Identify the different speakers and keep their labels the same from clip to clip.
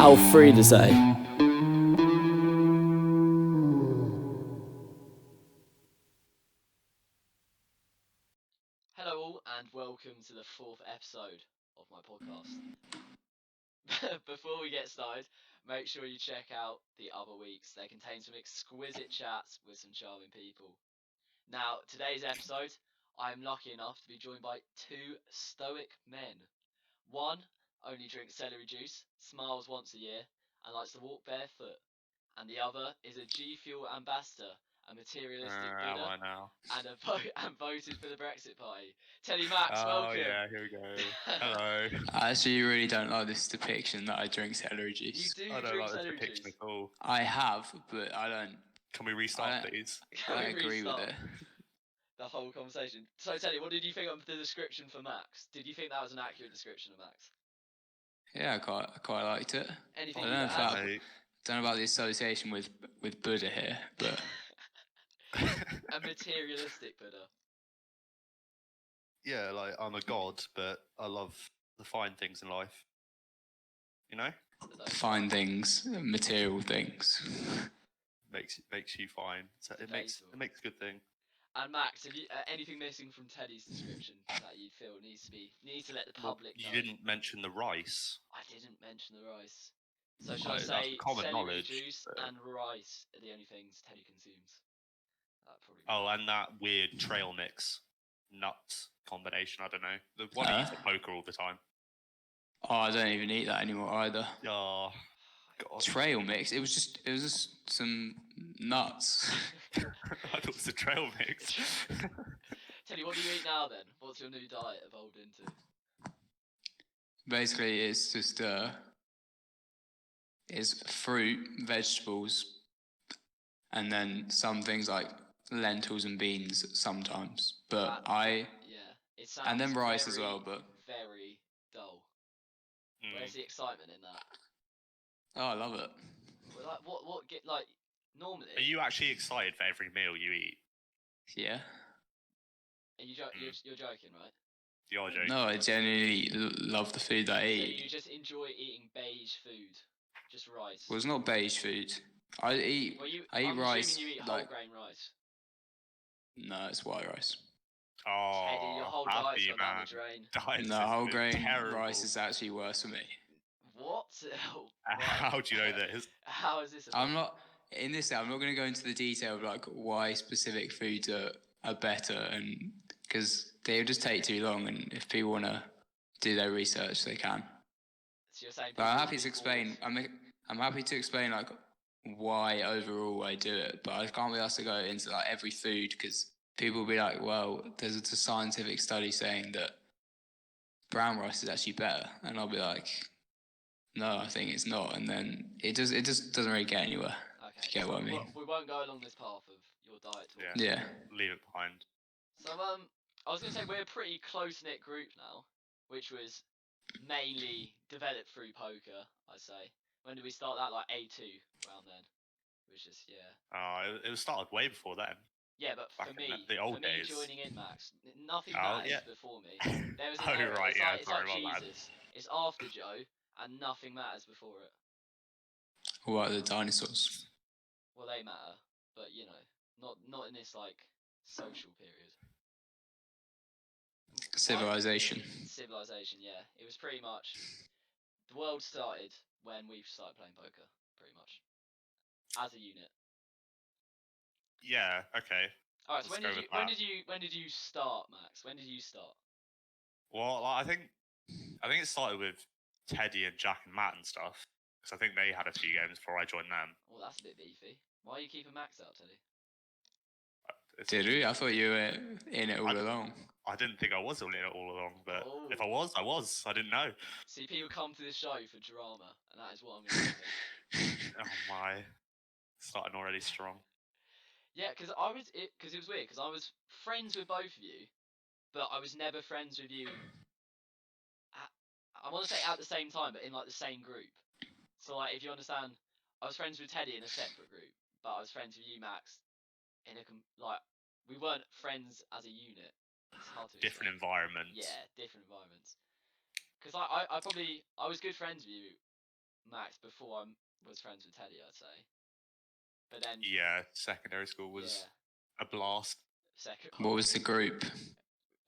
Speaker 1: Feel free to say.
Speaker 2: Hello all and welcome to the 4th episode of my podcast. Before we get started, make sure you check out the other weeks. They contain some exquisite chats with some charming people. Now, today's episode, I'm lucky enough to be joined by two stoic men. One only drinks celery juice, smiles once a year, and likes to walk barefoot. And the other is a G Fuel ambassador, a materialistic Buddha, and voted for the Brexit Party. Teddy Max, welcome.
Speaker 3: Oh yeah, here we go. Hello.
Speaker 4: I actually really don't like this depiction that I drink celery juice.
Speaker 2: You do
Speaker 3: I don't
Speaker 2: drink
Speaker 3: like this
Speaker 2: celery
Speaker 3: depiction
Speaker 2: juice.
Speaker 3: at all.
Speaker 4: I have, but I don't.
Speaker 3: Can we restart, please?
Speaker 4: I don't agree with it.
Speaker 2: The whole conversation. So Teddy, what did you think of the description for Max? Did you think that was an accurate description of Max?
Speaker 4: Yeah, I quite liked it.
Speaker 2: Anything
Speaker 4: I
Speaker 2: you
Speaker 4: don't know,
Speaker 2: add?
Speaker 4: don't know about the association with Buddha here, but
Speaker 2: A materialistic Buddha.
Speaker 3: Yeah, like I'm a god, but I love the fine things in life. You know?
Speaker 4: fine things, material things.
Speaker 3: Makes you fine. So it makes a good thing.
Speaker 2: And Max, have you anything missing from Teddy's description that you feel needs to let the public know?
Speaker 3: You didn't mention the rice.
Speaker 2: I didn't mention the rice. So should I say celery juice and rice are the only things Teddy consumes?
Speaker 3: And that weird trail mix nut combination. I don't know. The one he eats at poker all the time.
Speaker 4: Oh, I don't even eat that anymore either.
Speaker 3: Oh, God.
Speaker 4: Trail mix. It was just some nuts.
Speaker 3: I thought it was a trail mix.
Speaker 2: Teddy, what do you eat now then? What's your new diet evolved into?
Speaker 4: Basically, it's just it's fruit, vegetables, and then some things like lentils and beans sometimes. But
Speaker 2: it sounds
Speaker 4: and then rice as well. But
Speaker 2: very dull. Where's the excitement in that?
Speaker 4: Oh, I love it.
Speaker 2: Well, like what get like normally?
Speaker 3: Are you actually excited for every meal you eat?
Speaker 4: Yeah.
Speaker 2: You're joking, right?
Speaker 3: You're joking.
Speaker 4: No, I genuinely love the food that I eat.
Speaker 2: So you just enjoy eating beige food, just rice.
Speaker 4: Well, it's not beige food. I eat rice.
Speaker 2: You eat whole grain rice.
Speaker 4: No, it's white rice.
Speaker 3: Oh,
Speaker 2: Teddy, your whole diet's gone down the drain.
Speaker 4: No, whole grain rice is actually worse for me.
Speaker 2: What?
Speaker 3: How do you know this?
Speaker 2: How is this?
Speaker 4: I'm not going to go into the detail of like why specific foods are better, and because they'll just take too long. And if people want to do their research, they can.
Speaker 2: So you're saying
Speaker 4: but I'm happy to explain. I'm happy to explain like why overall I do it, but I can't be asked to go into like every food because people will be like, well, there's a scientific study saying that brown rice is actually better, and I'll be like, no, I think it's not, and then it just doesn't really get anywhere.
Speaker 2: Okay,
Speaker 4: if you get what I mean.
Speaker 2: We won't go along this path of your diet talk.
Speaker 4: Yeah.
Speaker 3: Leave it behind.
Speaker 2: So I was gonna say we're a pretty close knit group now, which was mainly developed through poker. I'd say. When did we start that? Like A2 around then. It was just
Speaker 3: It was started way before then.
Speaker 2: Yeah, but
Speaker 3: Back
Speaker 2: for me,
Speaker 3: the old days.
Speaker 2: joining in, Max, nothing matters before me. There was
Speaker 3: an era,
Speaker 2: it's like Jesus. It's after Joe, and nothing matters before it.
Speaker 4: What are the dinosaurs?
Speaker 2: Well, they matter, but you know, not in this like social period.
Speaker 4: Civilization,
Speaker 2: yeah. It was pretty much the world started when we started playing poker, pretty much as a unit.
Speaker 3: Yeah. Okay.
Speaker 2: All right. So when did you start, Max? When did you start?
Speaker 3: Well, I think it started with Teddy and Jack and Matt and stuff, because I think they had a few games before I joined them.
Speaker 2: Well, that's a bit beefy. Why are you keeping Max out, Teddy?
Speaker 4: Did we? I thought you were in it all along.
Speaker 3: I didn't think I was in it all along, but if I was, I was. I didn't know.
Speaker 2: See, people come to this show for drama, and that is what I'm going to do.
Speaker 3: Oh my. Starting already strong.
Speaker 2: Yeah, because it was weird, because I was friends with both of you, but I was never friends with you I want to say at the same time, but in like the same group. So like, if you understand, I was friends with Teddy in a separate group, but I was friends with you, Max, in a we weren't friends as a unit. It's hard to
Speaker 3: different environments.
Speaker 2: Yeah, different environments. Because I was good friends with you Max before I was friends with Teddy, I'd say. But then
Speaker 3: Yeah, secondary school was a blast.
Speaker 2: second.
Speaker 4: What was the group?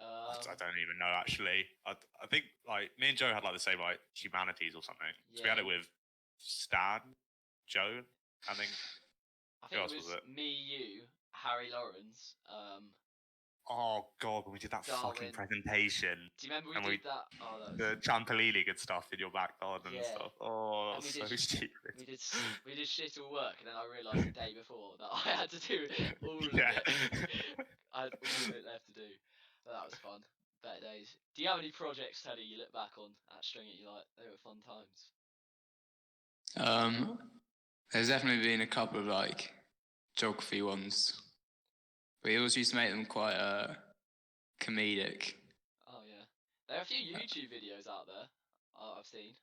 Speaker 3: I don't even know actually. I think like me and Joe had like the same like humanities or something. So we had
Speaker 2: Yeah.
Speaker 3: it with Stan, Joe, I think.
Speaker 2: I
Speaker 3: Who
Speaker 2: think
Speaker 3: else
Speaker 2: it was
Speaker 3: was it?
Speaker 2: me, you, Harry Lawrence.
Speaker 3: Oh god, when we did that
Speaker 2: Darwin.
Speaker 3: fucking presentation.
Speaker 2: Do you remember we
Speaker 3: And
Speaker 2: did that? Oh, that was.
Speaker 3: The trampolining and stuff in your back garden and
Speaker 2: Yeah.
Speaker 3: stuff. Oh,
Speaker 2: And
Speaker 3: that
Speaker 2: we
Speaker 3: was so
Speaker 2: did-
Speaker 3: stupid.
Speaker 2: We did shit all work, and then I realised the day before that I had to do all of
Speaker 3: Yeah.
Speaker 2: it. I had all of it left to do. But that was fun. Better days. Do you have any projects, Teddy, you look back on at String It you like? They were fun times.
Speaker 4: There's definitely been a couple of like geography ones. We always used to make them quite comedic.
Speaker 2: Oh yeah, there are a few YouTube videos out there. I've seen.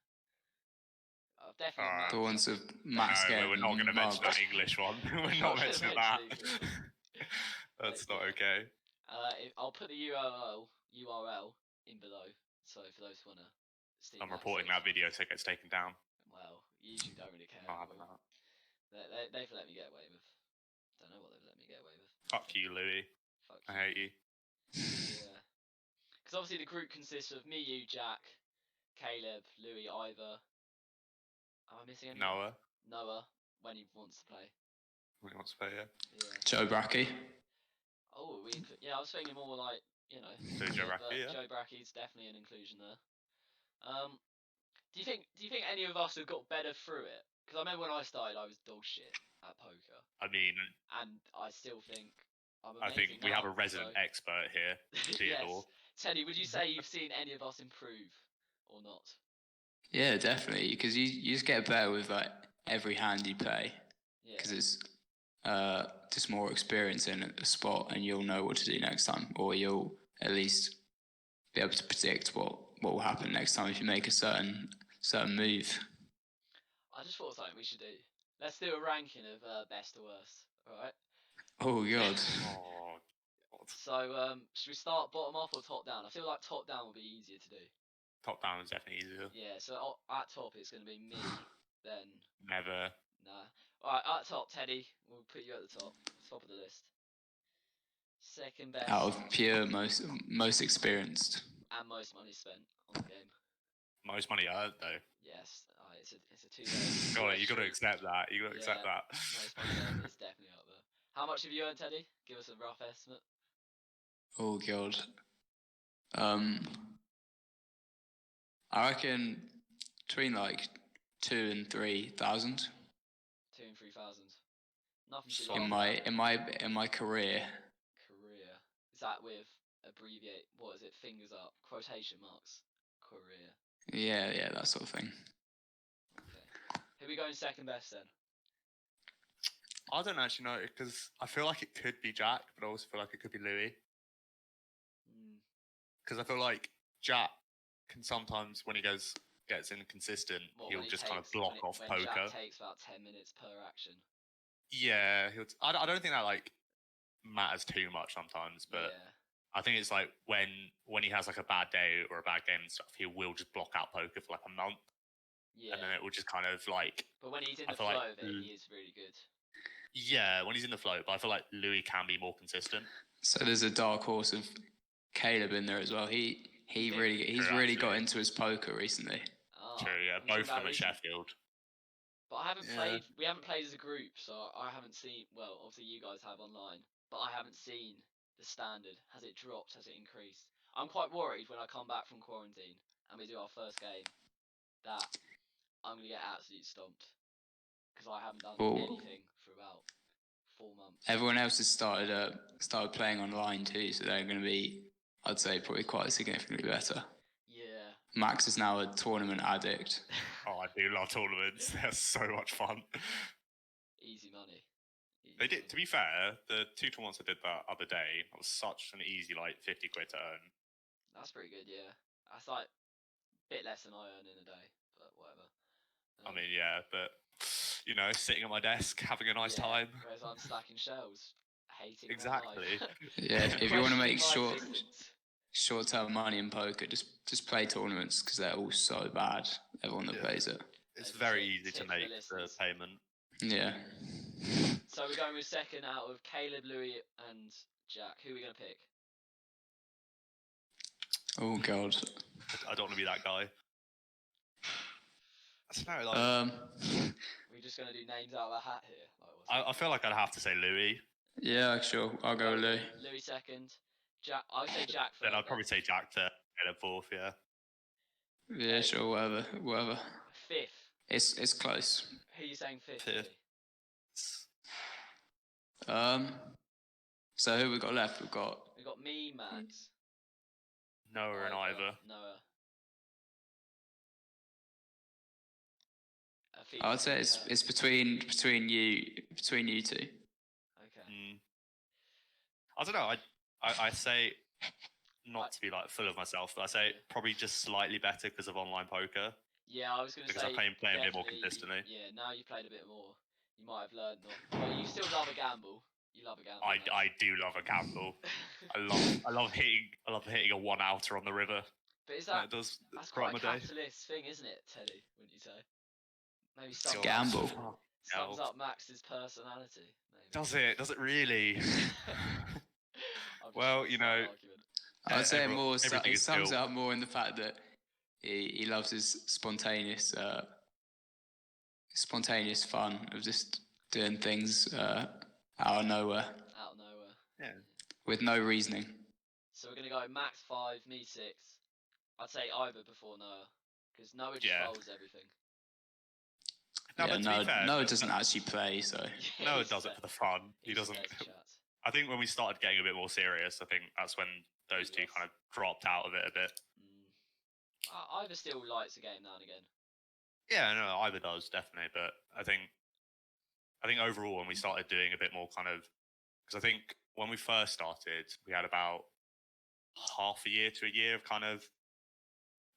Speaker 2: I've definitely.
Speaker 3: Alright.
Speaker 4: The ones of Max
Speaker 3: No,
Speaker 4: getting
Speaker 3: we're not going to mention
Speaker 4: mugged.
Speaker 3: that English one. We're
Speaker 2: Not
Speaker 3: not
Speaker 2: gonna
Speaker 3: mentioning
Speaker 2: mention
Speaker 3: that.
Speaker 2: the English one.
Speaker 3: That's
Speaker 2: But,
Speaker 3: not
Speaker 2: yeah.
Speaker 3: okay.
Speaker 2: I'll put the URL in below. So for those who wanna see.
Speaker 3: I'm
Speaker 2: Max's-
Speaker 3: reporting that video so it gets taken down.
Speaker 2: Well, YouTube don't really care.
Speaker 3: Not having that.
Speaker 2: They've let me get away with. Don't know what they've let me get away with.
Speaker 3: Fuck you, Louis.
Speaker 2: Fuck
Speaker 3: I
Speaker 2: you.
Speaker 3: hate you.
Speaker 2: Yeah. Because obviously the group consists of me, you, Jack, Caleb, Louis, Ivor. Am I missing anyone? Noah, when he wants to play.
Speaker 3: We want to play, yeah.
Speaker 2: Yeah.
Speaker 4: Joe Brackey.
Speaker 2: Oh, I was thinking more like,
Speaker 3: So Joe
Speaker 2: but
Speaker 3: Brackey, yeah.
Speaker 2: Joe Bracky's definitely an inclusion there. Do you think any of us have got better through it? Because I remember when I started, I was dog shit at poker,
Speaker 3: I mean,
Speaker 2: and I still think I'm
Speaker 3: I
Speaker 2: amazing
Speaker 3: think we have
Speaker 2: now,
Speaker 3: a resident
Speaker 2: so-
Speaker 3: expert here, Theodore.
Speaker 2: Yes. Teddy, would you say you've seen any of us improve or not?
Speaker 4: Yeah, definitely. Because you just get better with like every hand you play.
Speaker 2: Yeah.
Speaker 4: Because it's just more experience in a spot, and you'll know what to do next time, or you'll at least be able to predict what will happen next time if you make a certain move.
Speaker 2: I just thought of something we should do. Let's do a ranking of best to worst. All right.
Speaker 4: Oh god.
Speaker 3: Oh, God.
Speaker 2: So should we start bottom up or top down? I feel like top down will be easier to do.
Speaker 3: Top down is definitely easier.
Speaker 2: Yeah. So at top it's going to be me, then
Speaker 3: Never.
Speaker 2: nah. All right, at top, Teddy. We'll put you at the top of the list. Second best
Speaker 4: Out of pure most experienced.
Speaker 2: and most money spent on the game.
Speaker 3: Most money earned though.
Speaker 2: Yes, it's a two-day.
Speaker 3: You got to accept that. You got to accept
Speaker 2: Yeah.
Speaker 3: that.
Speaker 2: Most money earned is definitely up there. How much have you earned, Teddy? Give us a rough estimate.
Speaker 4: Oh god. I reckon between like 2,000 and 3,000
Speaker 2: 2 and 3,000. Nothing to
Speaker 3: Solid.
Speaker 2: laugh at.
Speaker 4: in my career.
Speaker 2: Career. Is that with abbreviate? What is it? Fingers up. Quotation marks. Career.
Speaker 4: Yeah, that sort of thing.
Speaker 2: Okay. Who we going second best then?
Speaker 3: I don't actually know because I feel like it could be Jack, but I also feel like it could be Louis. Because I feel like Jack can sometimes, when he gets inconsistent,
Speaker 2: What,
Speaker 3: he'll
Speaker 2: when he
Speaker 3: just kind of
Speaker 2: takes-
Speaker 3: block
Speaker 2: when
Speaker 3: off
Speaker 2: when
Speaker 3: poker.
Speaker 2: Jack takes about 10 minutes per action.
Speaker 3: Yeah, I don't think that like matters too much sometimes, but
Speaker 2: yeah.
Speaker 3: I think it's like when he has like a bad day or a bad game and stuff, he will just block out poker for like a month,
Speaker 2: Yeah.
Speaker 3: and then it will just kind of like
Speaker 2: But when he's in
Speaker 3: I
Speaker 2: the
Speaker 3: feel
Speaker 2: flow
Speaker 3: like-
Speaker 2: of it, he is really good.
Speaker 3: yeah, when he's in the flow. But I feel like Louis can be more consistent.
Speaker 4: So there's a dark horse of Caleb in there as well. He's
Speaker 3: True,
Speaker 4: really got
Speaker 3: actually.
Speaker 4: into his poker recently.
Speaker 2: Oh,
Speaker 3: True, yeah,
Speaker 2: I'm talking
Speaker 3: both of
Speaker 2: about
Speaker 3: them at
Speaker 2: recent.
Speaker 3: Sheffield.
Speaker 2: But I haven't
Speaker 3: Yeah.
Speaker 2: played. We haven't played as a group, so I haven't seen. Well, obviously you guys have online, but I haven't seen the standard. Has it dropped? Has it increased? I'm quite worried when I come back from quarantine and we do our first game that I'm gonna get absolutely stomped because I haven't done
Speaker 4: Well-
Speaker 2: anything for about 4 months.
Speaker 4: Everyone else has started playing online too, so they're going to be, I'd say, probably quite significantly better.
Speaker 2: Yeah.
Speaker 4: Max is now a tournament addict.
Speaker 3: Oh, I do love tournaments. They're so much fun.
Speaker 2: Easy money. Easy
Speaker 3: They did.
Speaker 2: money.
Speaker 3: To be fair, the 2 tournaments I did that other day, that was such an easy like 50 quid to earn.
Speaker 2: That's pretty good, yeah. That's like a bit less than I earn in a day, but whatever.
Speaker 3: I mean, yeah, but you know, sitting at my desk having a nice
Speaker 2: yeah,
Speaker 3: time.
Speaker 2: Whereas I'm stacking shells, hating my
Speaker 3: Exactly.
Speaker 2: life.
Speaker 4: Yeah, if you want to make
Speaker 2: Questioning my existence.
Speaker 4: short-term money in poker, just play tournaments because they're all so bad. Everyone that
Speaker 3: Yeah.
Speaker 4: plays it.
Speaker 3: It's
Speaker 2: There's a
Speaker 3: very
Speaker 2: tip-
Speaker 3: easy to
Speaker 2: tip for the
Speaker 3: make the
Speaker 2: listeners.
Speaker 3: payment.
Speaker 4: Yeah.
Speaker 2: So we're going with second out of Caleb, Louis, and Jack. Who are we going to pick?
Speaker 4: Oh god.
Speaker 3: I don't want to be that guy. I don't know, like,
Speaker 2: We're just going to do names out of a hat here. Like,
Speaker 3: I feel like I'd have to say Louis.
Speaker 4: Yeah, sure. I'll go with Lou.
Speaker 2: Louis second. Jack. I'll say Jack third.
Speaker 3: Then I'd probably say Jack to Caleb fourth. Yeah.
Speaker 4: Yeah, sure. Whatever.
Speaker 2: Fifth.
Speaker 4: It's close.
Speaker 2: Who are you saying fifth?
Speaker 3: Fifth.
Speaker 2: Louis?
Speaker 4: So who we got left? We've got
Speaker 2: me, Max.
Speaker 3: Noah and Ivor.
Speaker 2: Noah.
Speaker 4: I would say it's between you two.
Speaker 2: Okay.
Speaker 3: I don't know. I say not to be like full of myself, but I say probably just slightly better because of online poker.
Speaker 2: Yeah, I was going to say
Speaker 3: because I play a bit more consistently.
Speaker 2: Yeah, now you played a bit more. You might have learned more. Well, you still love a gamble. You love a gamble.
Speaker 3: I do love a gamble. I love hitting a one outer on the river.
Speaker 2: But is
Speaker 3: that's
Speaker 2: quite a capitalist thing, isn't it, Teddy? Wouldn't you say? Maybe sums
Speaker 4: gamble.
Speaker 2: Sums up Max's personality. Maybe.
Speaker 3: Does it really? Well, you know,
Speaker 4: I'd say it sums up more in the fact that he loves his spontaneous fun of just doing things out of nowhere.
Speaker 3: Yeah.
Speaker 4: With no reasoning.
Speaker 2: So we're gonna go Max 5, me 6. I'd say Ivor before Noah, because Noah just rolls everything.
Speaker 3: No,
Speaker 4: Noah doesn't actually play, so
Speaker 3: Noah does it for the fun. He doesn't. I think when we started getting a bit more serious, I think that's when those two kind of dropped out of it a bit.
Speaker 2: Ivor still likes a game now and again.
Speaker 3: Yeah, no, Ivor does definitely, but I think overall when we started doing a bit more kind of, because I think when we first started, we had about half a year to a year of kind of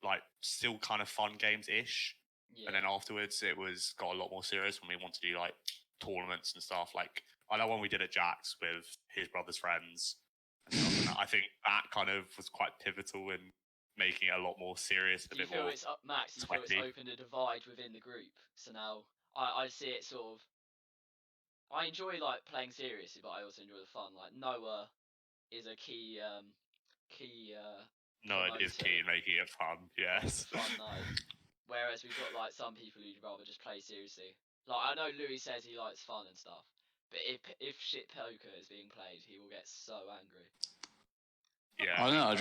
Speaker 3: like still kind of fun games ish. Yeah. And then afterwards it got a lot more serious when we wanted to do like tournaments and stuff. Like I know when we did at Jack's with his brother's friends and stuff, and I think that kind of was quite pivotal in making it a lot more serious.
Speaker 2: Do you feel it's Max? You feel it's opened a divide within the group? So now I see it sort of. I enjoy like playing seriously, but I also enjoy the fun. Like Noah is a key.
Speaker 3: Noah is key in making it fun. Yes.
Speaker 2: Fun night. Whereas we've got like some people who'd rather just play seriously. Like I know Louis says he likes fun and stuff, but if shit poker is being played, he will get so angry.
Speaker 3: Yeah.
Speaker 4: I don't know.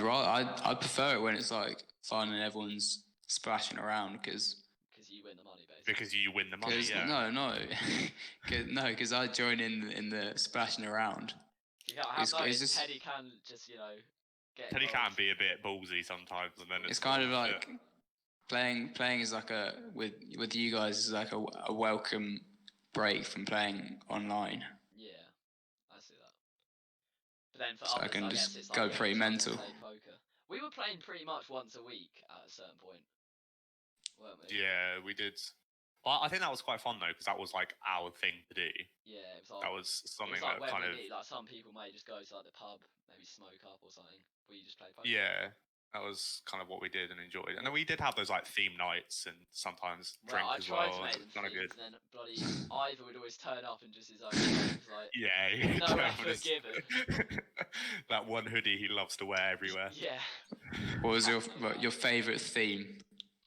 Speaker 4: I'd prefer it when it's like fun and everyone's splashing around because
Speaker 2: you win the money, basically.
Speaker 3: Because you win the money. Yeah.
Speaker 4: No, because I join in the splashing around.
Speaker 2: Yeah, Teddy can just get.
Speaker 3: Teddy can be a bit ballsy sometimes, and then
Speaker 4: it's kind of like playing is like with you guys is like a welcome break from playing online.
Speaker 2: Yeah, I see that. But then for
Speaker 4: so
Speaker 2: others,
Speaker 4: I can just
Speaker 2: it's
Speaker 4: go
Speaker 2: like
Speaker 4: pretty mental.
Speaker 2: Poker. We were playing pretty much once a week at a certain point, weren't we?
Speaker 3: Yeah, we did. Well, I think that was quite fun though, because that was like our thing to do.
Speaker 2: Yeah, it was like,
Speaker 3: that was something
Speaker 2: like
Speaker 3: that kind of
Speaker 2: like some people may just go to like the pub, maybe smoke up or something. We just play poker.
Speaker 3: Yeah, that was kind of what we did and enjoyed. And then we did have those like theme nights and sometimes drink as well.
Speaker 2: I tried to make them
Speaker 3: kind of good.
Speaker 2: And then bloody Ivor would always turn up in just his own clothes, like
Speaker 3: yeah,
Speaker 2: no effort given.
Speaker 3: That one hoodie he loves to wear everywhere.
Speaker 2: Yeah.
Speaker 4: What was your favourite theme?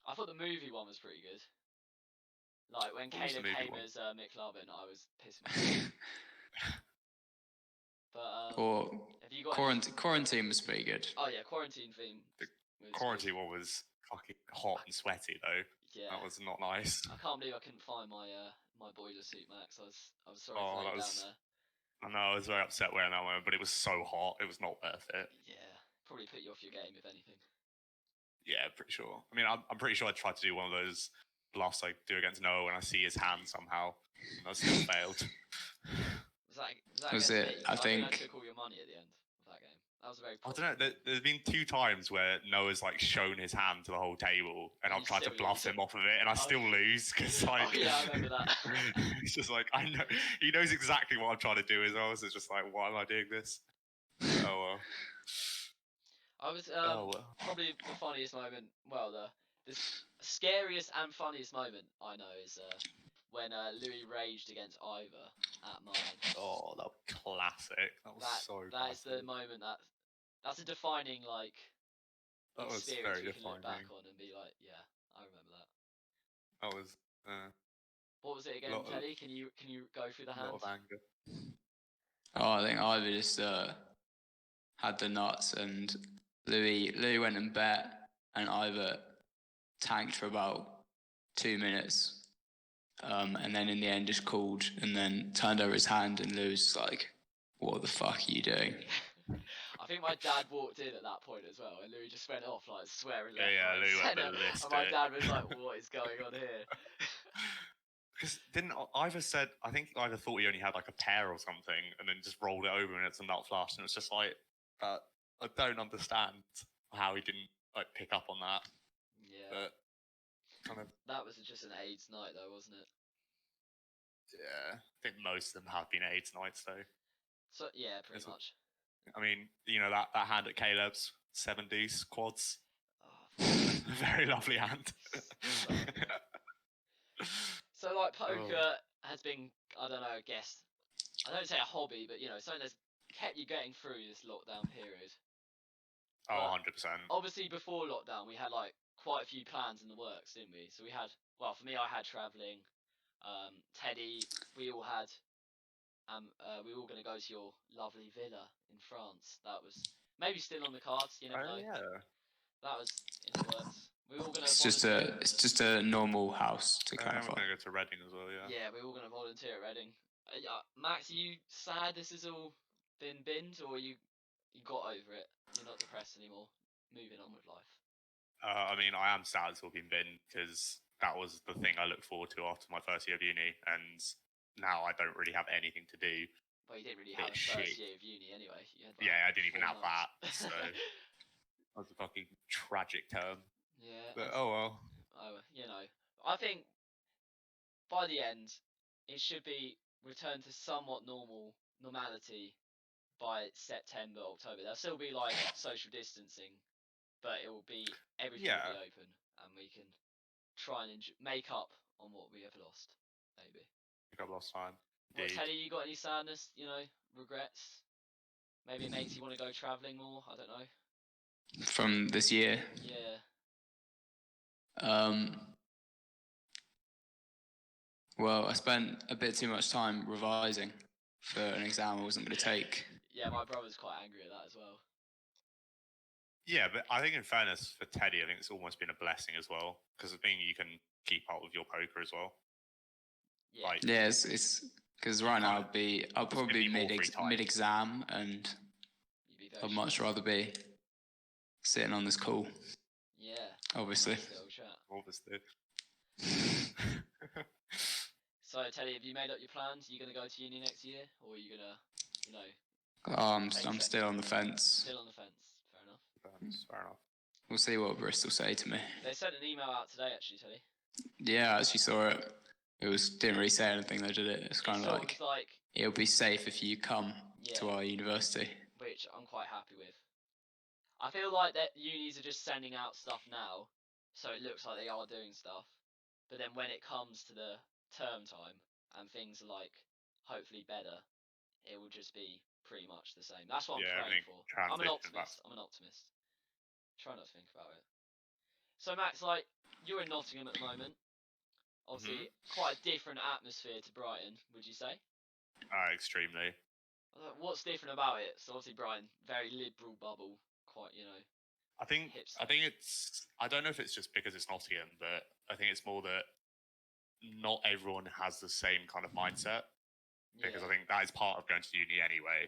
Speaker 2: I thought the movie one was pretty good. Like when Caleb came as McLovin, I was pissing myself. But
Speaker 4: have you got quarantine was pretty good.
Speaker 2: Oh yeah, quarantine theme.
Speaker 3: The quarantine one was fucking hot and sweaty though.
Speaker 2: Yeah,
Speaker 3: that was not nice.
Speaker 2: I can't believe I couldn't find my my boiler suit, Max. I was sorry for letting down there.
Speaker 3: I know, I was very upset wearing that one, but it was so hot, it was not worth it.
Speaker 2: Yeah, probably put you off your game if anything.
Speaker 3: Yeah, pretty sure. I mean, I'm pretty sure I tried to do one of those blasts I do against Noah when I see his hand somehow, and I still failed.
Speaker 2: Was it?
Speaker 4: I think.
Speaker 2: I took all your money at the end of that game. That was a very.
Speaker 3: I don't know. There's been 2 times where Noah's like shown his hand to the whole table, and I've tried to bluff him off of it, and I still lose because like.
Speaker 2: Oh yeah, I remember that.
Speaker 3: It's just like I know he knows exactly what I'm trying to do as well. So it's just like, why am I doing this? Oh well.
Speaker 2: I was probably the funniest moment. Well, this Scariest and funniest moment I know is when Louis raged against Ivor at mine.
Speaker 3: Oh, that was classic. That was so
Speaker 2: That is the
Speaker 3: classic.
Speaker 2: moment that's a defining like
Speaker 3: That was
Speaker 2: experience
Speaker 3: very
Speaker 2: we can look back
Speaker 3: defining.
Speaker 2: on and be like, yeah, I remember that.
Speaker 3: That was
Speaker 2: What was it again,
Speaker 3: lot of-
Speaker 2: Teddy? Can you go through the
Speaker 3: a lot
Speaker 2: hand?
Speaker 3: of anger.
Speaker 4: Oh, I think Ivor just had the nuts, and Louis went and bet, and Ivor tanked for about 2 minutes, and then in the end just called and then turned over his hand, and Louis was like, "What the fuck are you doing?"
Speaker 2: I think my dad walked in at that point as well, and Louis just went off like swearing left,
Speaker 3: Yeah,
Speaker 2: right, and
Speaker 3: Louis went
Speaker 2: centre. And
Speaker 3: ballistic.
Speaker 2: my dad was like, "What is going on here?"
Speaker 3: Because didn't Ivor said, I think Ivor thought he only had like a pair or something, and then just rolled it over and it's a nut flush, and it's just like, I don't understand how he didn't like pick up on that.
Speaker 2: Yeah,
Speaker 3: But kind of,
Speaker 2: that was just an AIDS night though, wasn't it?
Speaker 3: yeah, I think most of them have been AIDS nights though.
Speaker 2: So yeah, pretty
Speaker 3: It's a-
Speaker 2: much.
Speaker 3: I mean, you know that hand at Caleb's 70s quads,
Speaker 2: Oh,
Speaker 3: very lovely hand.
Speaker 2: so good. So like poker has been, I don't know, I don't say a hobby, but you know, something that's kept you getting through this lockdown period.
Speaker 3: Oh,
Speaker 2: But
Speaker 3: 100%.
Speaker 2: obviously before lockdown we had like quite a few plans in the works, didn't we? So we had, well, for me I had travelling. Teddy, we all had, we were all going to go to your lovely villa in France. That was maybe still on the cards. You never
Speaker 3: Oh
Speaker 2: know.
Speaker 3: yeah.
Speaker 2: That was in the works. We were all going to
Speaker 4: It's just a normal house to
Speaker 3: We're
Speaker 4: clarify.
Speaker 3: gonna go to Reading as well. Yeah.
Speaker 2: Yeah, we're all going to volunteer at Reading. Max, are you sad this has all been binned, or you got over it? You're not depressed anymore. Moving on with life.
Speaker 3: I mean, I am sad it's all been bin because that was the thing I looked forward to after my first year of uni, and now I don't really have anything to do.
Speaker 2: Well, you didn't really
Speaker 3: Bit
Speaker 2: have a first
Speaker 3: shit.
Speaker 2: year of uni anyway. You had,
Speaker 3: Yeah, I didn't even
Speaker 2: 4
Speaker 3: have that,
Speaker 2: months.
Speaker 3: so that was a fucking tragic term.
Speaker 2: Yeah.
Speaker 3: But oh well.
Speaker 2: Oh, you know, I think by the end, it should be returned to somewhat normality by September, October. There'll still be like social distancing, but it will be everything will
Speaker 3: Yeah.
Speaker 2: be open, and we can try and make up on what we have lost. Maybe.
Speaker 3: I think I've lost time.
Speaker 2: What,
Speaker 3: Indeed.
Speaker 2: Teddy, you got any sadness? You know, regrets? Maybe it makes you want to go travelling more. I don't know.
Speaker 4: From this year.
Speaker 2: Yeah.
Speaker 4: Well, I spent a bit too much time revising for an exam I wasn't going to take.
Speaker 2: Yeah, my brother's quite angry at that as well.
Speaker 3: Yeah, but I think in fairness for Teddy, I think it's almost been a blessing as well because I think you can keep up with your poker as well.
Speaker 2: Yeah.
Speaker 3: Like,
Speaker 4: Yeah, it's because right now I'll probably
Speaker 3: gonna
Speaker 4: be
Speaker 3: be more free time.
Speaker 4: mid-exam, and
Speaker 2: You'd be very
Speaker 4: I'd much
Speaker 2: stressed.
Speaker 4: rather be sitting on this call.
Speaker 2: Yeah.
Speaker 4: Obviously.
Speaker 2: Nice little chat.
Speaker 3: Obviously.
Speaker 2: So, Teddy, have you made up your plans? Are you going to go to uni next year? Or are you going to, you know...
Speaker 4: I'm still on the fence.
Speaker 2: Still on the fence. Fair enough.
Speaker 3: Fair enough.
Speaker 4: We'll see what Bristol say to me.
Speaker 2: They sent an email out today, actually, Teddy.
Speaker 4: Yeah, I actually saw it. Didn't really say anything though, did it? It's kind of like, it'll be safe if you come to our university.
Speaker 2: Which I'm quite happy with. I feel like that unis are just sending out stuff now, so it looks like they are doing stuff. But then when it comes to the term time and things are like hopefully better, it will just be pretty much the same. That's what I'm praying for. I'm an optimist. Try not to think about it. So Max, like, you're in Nottingham at the moment. Obviously, quite a different atmosphere to Brighton, would you say?
Speaker 3: Extremely.
Speaker 2: What's different about it? So obviously Brighton, very liberal bubble, quite, you know.
Speaker 3: I think it's. I don't know if it's just because it's Nottingham, but I think it's more that not everyone has the same kind of mindset. Because I think that is part of going to uni anyway.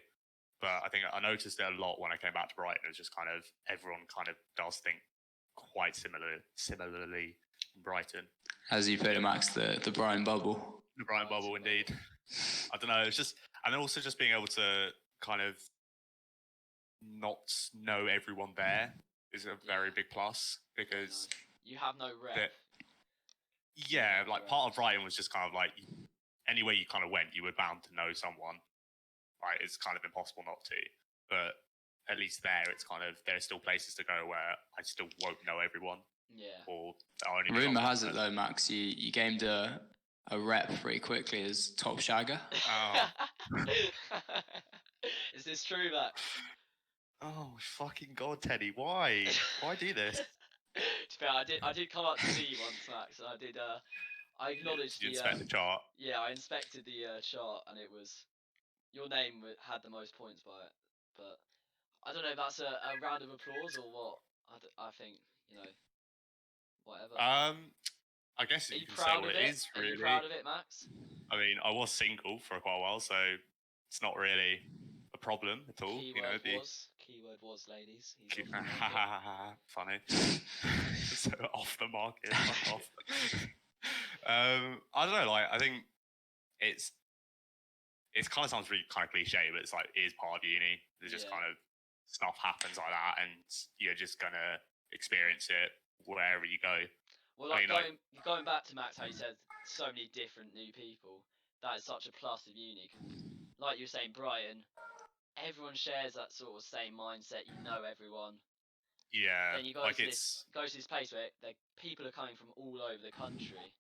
Speaker 3: But I think I noticed it a lot when I came back to Brighton. It was just kind of everyone kind of does think quite similarly in Brighton.
Speaker 4: As you put it, Max, the Brighton bubble.
Speaker 3: The Brighton bubble, indeed. I don't know. It's just, and also just being able to kind of not know everyone there is a very big plus because
Speaker 2: you have no rep.
Speaker 3: Yeah, like part of Brighton was just kind of like anywhere you kind of went, you were bound to know someone. Right, it's kind of impossible not to. But at least there, it's kind of there's still places to go where I still won't know everyone.
Speaker 2: Yeah.
Speaker 3: or that'll only be
Speaker 4: Rumor
Speaker 3: long
Speaker 4: has it
Speaker 3: term.
Speaker 4: though, Max, you gained a rep pretty quickly as top shagger.
Speaker 3: Oh.
Speaker 2: Is this true, Max?
Speaker 3: Oh fucking god, Teddy! Why? Why do this?
Speaker 2: To be fair, I did come up to see you once, Max. I did. I acknowledged
Speaker 3: You
Speaker 2: the.
Speaker 3: inspect the chart.
Speaker 2: Yeah, I inspected the chart, and it was your name had the most points by it. But I don't know if that's a round of applause or what. I think whatever.
Speaker 3: I guess
Speaker 2: Are
Speaker 3: you
Speaker 2: you
Speaker 3: can say
Speaker 2: proud
Speaker 3: what
Speaker 2: of
Speaker 3: it
Speaker 2: it?
Speaker 3: is.
Speaker 2: Are
Speaker 3: Really,
Speaker 2: you proud of it, Max?
Speaker 3: I mean, I was single for quite a while, so it's not really a problem at all.
Speaker 2: Keyword was, ladies. He's off the market.
Speaker 3: Funny. So off the market. Fuck off. I don't know. Like, I think it kind of sounds really kind of cliche, but it's like it is part of uni. There's just
Speaker 2: Yeah.
Speaker 3: kind of stuff happens like that, and you're just gonna experience it wherever you go.
Speaker 2: Well,
Speaker 3: I
Speaker 2: like
Speaker 3: mean,
Speaker 2: going back to Max, how you said so many different new people. That is such a plus of uni. 'Cause like you were saying, Brighton, everyone shares that sort of same mindset. You know everyone.
Speaker 3: Yeah,
Speaker 2: Then you go
Speaker 3: like
Speaker 2: to this place where people are coming from all over the country.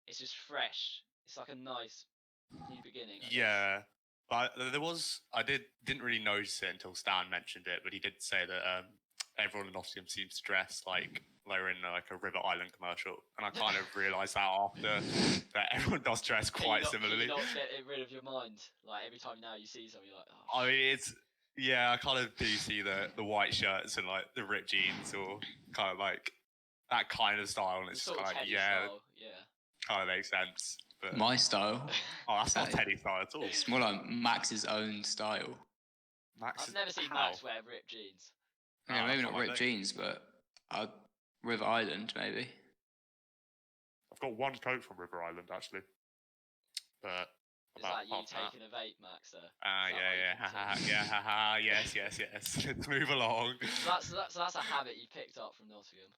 Speaker 2: It's just fresh. It's like a nice new beginning. I guess.
Speaker 3: yeah. But I didn't really notice it until Stan mentioned it, but he did say that everyone in Nottingham seems to dress like they're in like a River Island commercial, and I kind of realised that after that everyone does dress quite similarly.
Speaker 2: Can you not get rid of your mind? Like every time now you see something, you're like, oh.
Speaker 3: I mean, yeah, I kind of do see the white shirts and like the ripped jeans, or kind of like that kind of style, and it's just kind of like, yeah,
Speaker 2: style. Yeah.
Speaker 3: kind of makes sense. But
Speaker 4: My style.
Speaker 3: oh, that's not Teddy style at all.
Speaker 4: It's more like Max's own style.
Speaker 3: Max
Speaker 2: I've never seen
Speaker 3: how?
Speaker 2: Max wear ripped jeans.
Speaker 4: Yeah,
Speaker 3: Oh,
Speaker 4: maybe
Speaker 3: that's
Speaker 4: not
Speaker 3: what I
Speaker 4: ripped
Speaker 3: think.
Speaker 4: jeans, but River Island maybe.
Speaker 3: I've got one coat from River Island actually, but
Speaker 2: Is that you taking a vape, Max?
Speaker 3: yeah, yes. Let's move along.
Speaker 2: So that's a habit you picked up from Nottingham,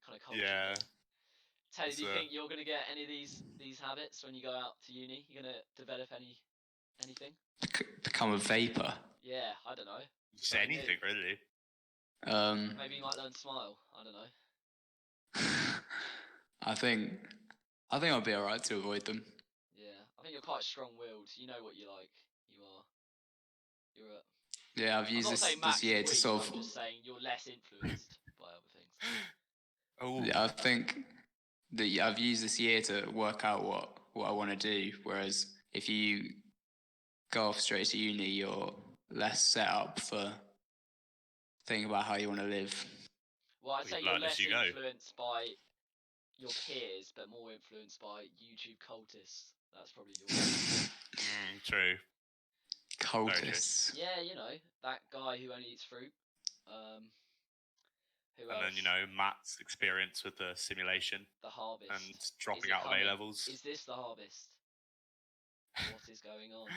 Speaker 2: kind of culture.
Speaker 3: Yeah.
Speaker 2: Teddy, do you
Speaker 3: So-
Speaker 2: think you're gonna get any of these habits when you go out to uni? You're gonna develop anything?
Speaker 4: Become a vapor.
Speaker 2: Yeah, I don't know.
Speaker 3: Just
Speaker 2: Something new.
Speaker 3: anything really.
Speaker 2: Maybe you might learn to smile. I don't know.
Speaker 4: I think I'll be alright to avoid them.
Speaker 2: Yeah, I think you're quite strong-willed. You know what you like. You're a.
Speaker 4: Yeah, I've
Speaker 2: I'm
Speaker 4: used
Speaker 2: not saying Max
Speaker 4: this year
Speaker 2: is
Speaker 4: to
Speaker 2: weak,
Speaker 4: sort of.
Speaker 2: I'm just saying you're less influenced by other things.
Speaker 3: Oh,
Speaker 4: Yeah, I think that I've used this year to work out what I want to do. Whereas if you go off straight to uni, you're less set up for thinking about how you want to live.
Speaker 2: Well, I'd
Speaker 3: Well,
Speaker 2: say
Speaker 3: you've
Speaker 2: you're
Speaker 3: learned as
Speaker 2: less
Speaker 3: you go.
Speaker 2: influenced by your peers, but more influenced by YouTube cultists. That's probably your.
Speaker 3: true.
Speaker 4: Cultists.
Speaker 2: Yeah, you know that guy who only eats fruit. Who
Speaker 3: And
Speaker 2: else?
Speaker 3: then Matt's experience with the simulation
Speaker 2: The harvest.
Speaker 3: and
Speaker 2: Is
Speaker 3: dropping
Speaker 2: it
Speaker 3: out of
Speaker 2: coming?
Speaker 3: A levels.
Speaker 2: Is this the harvest? What is going on?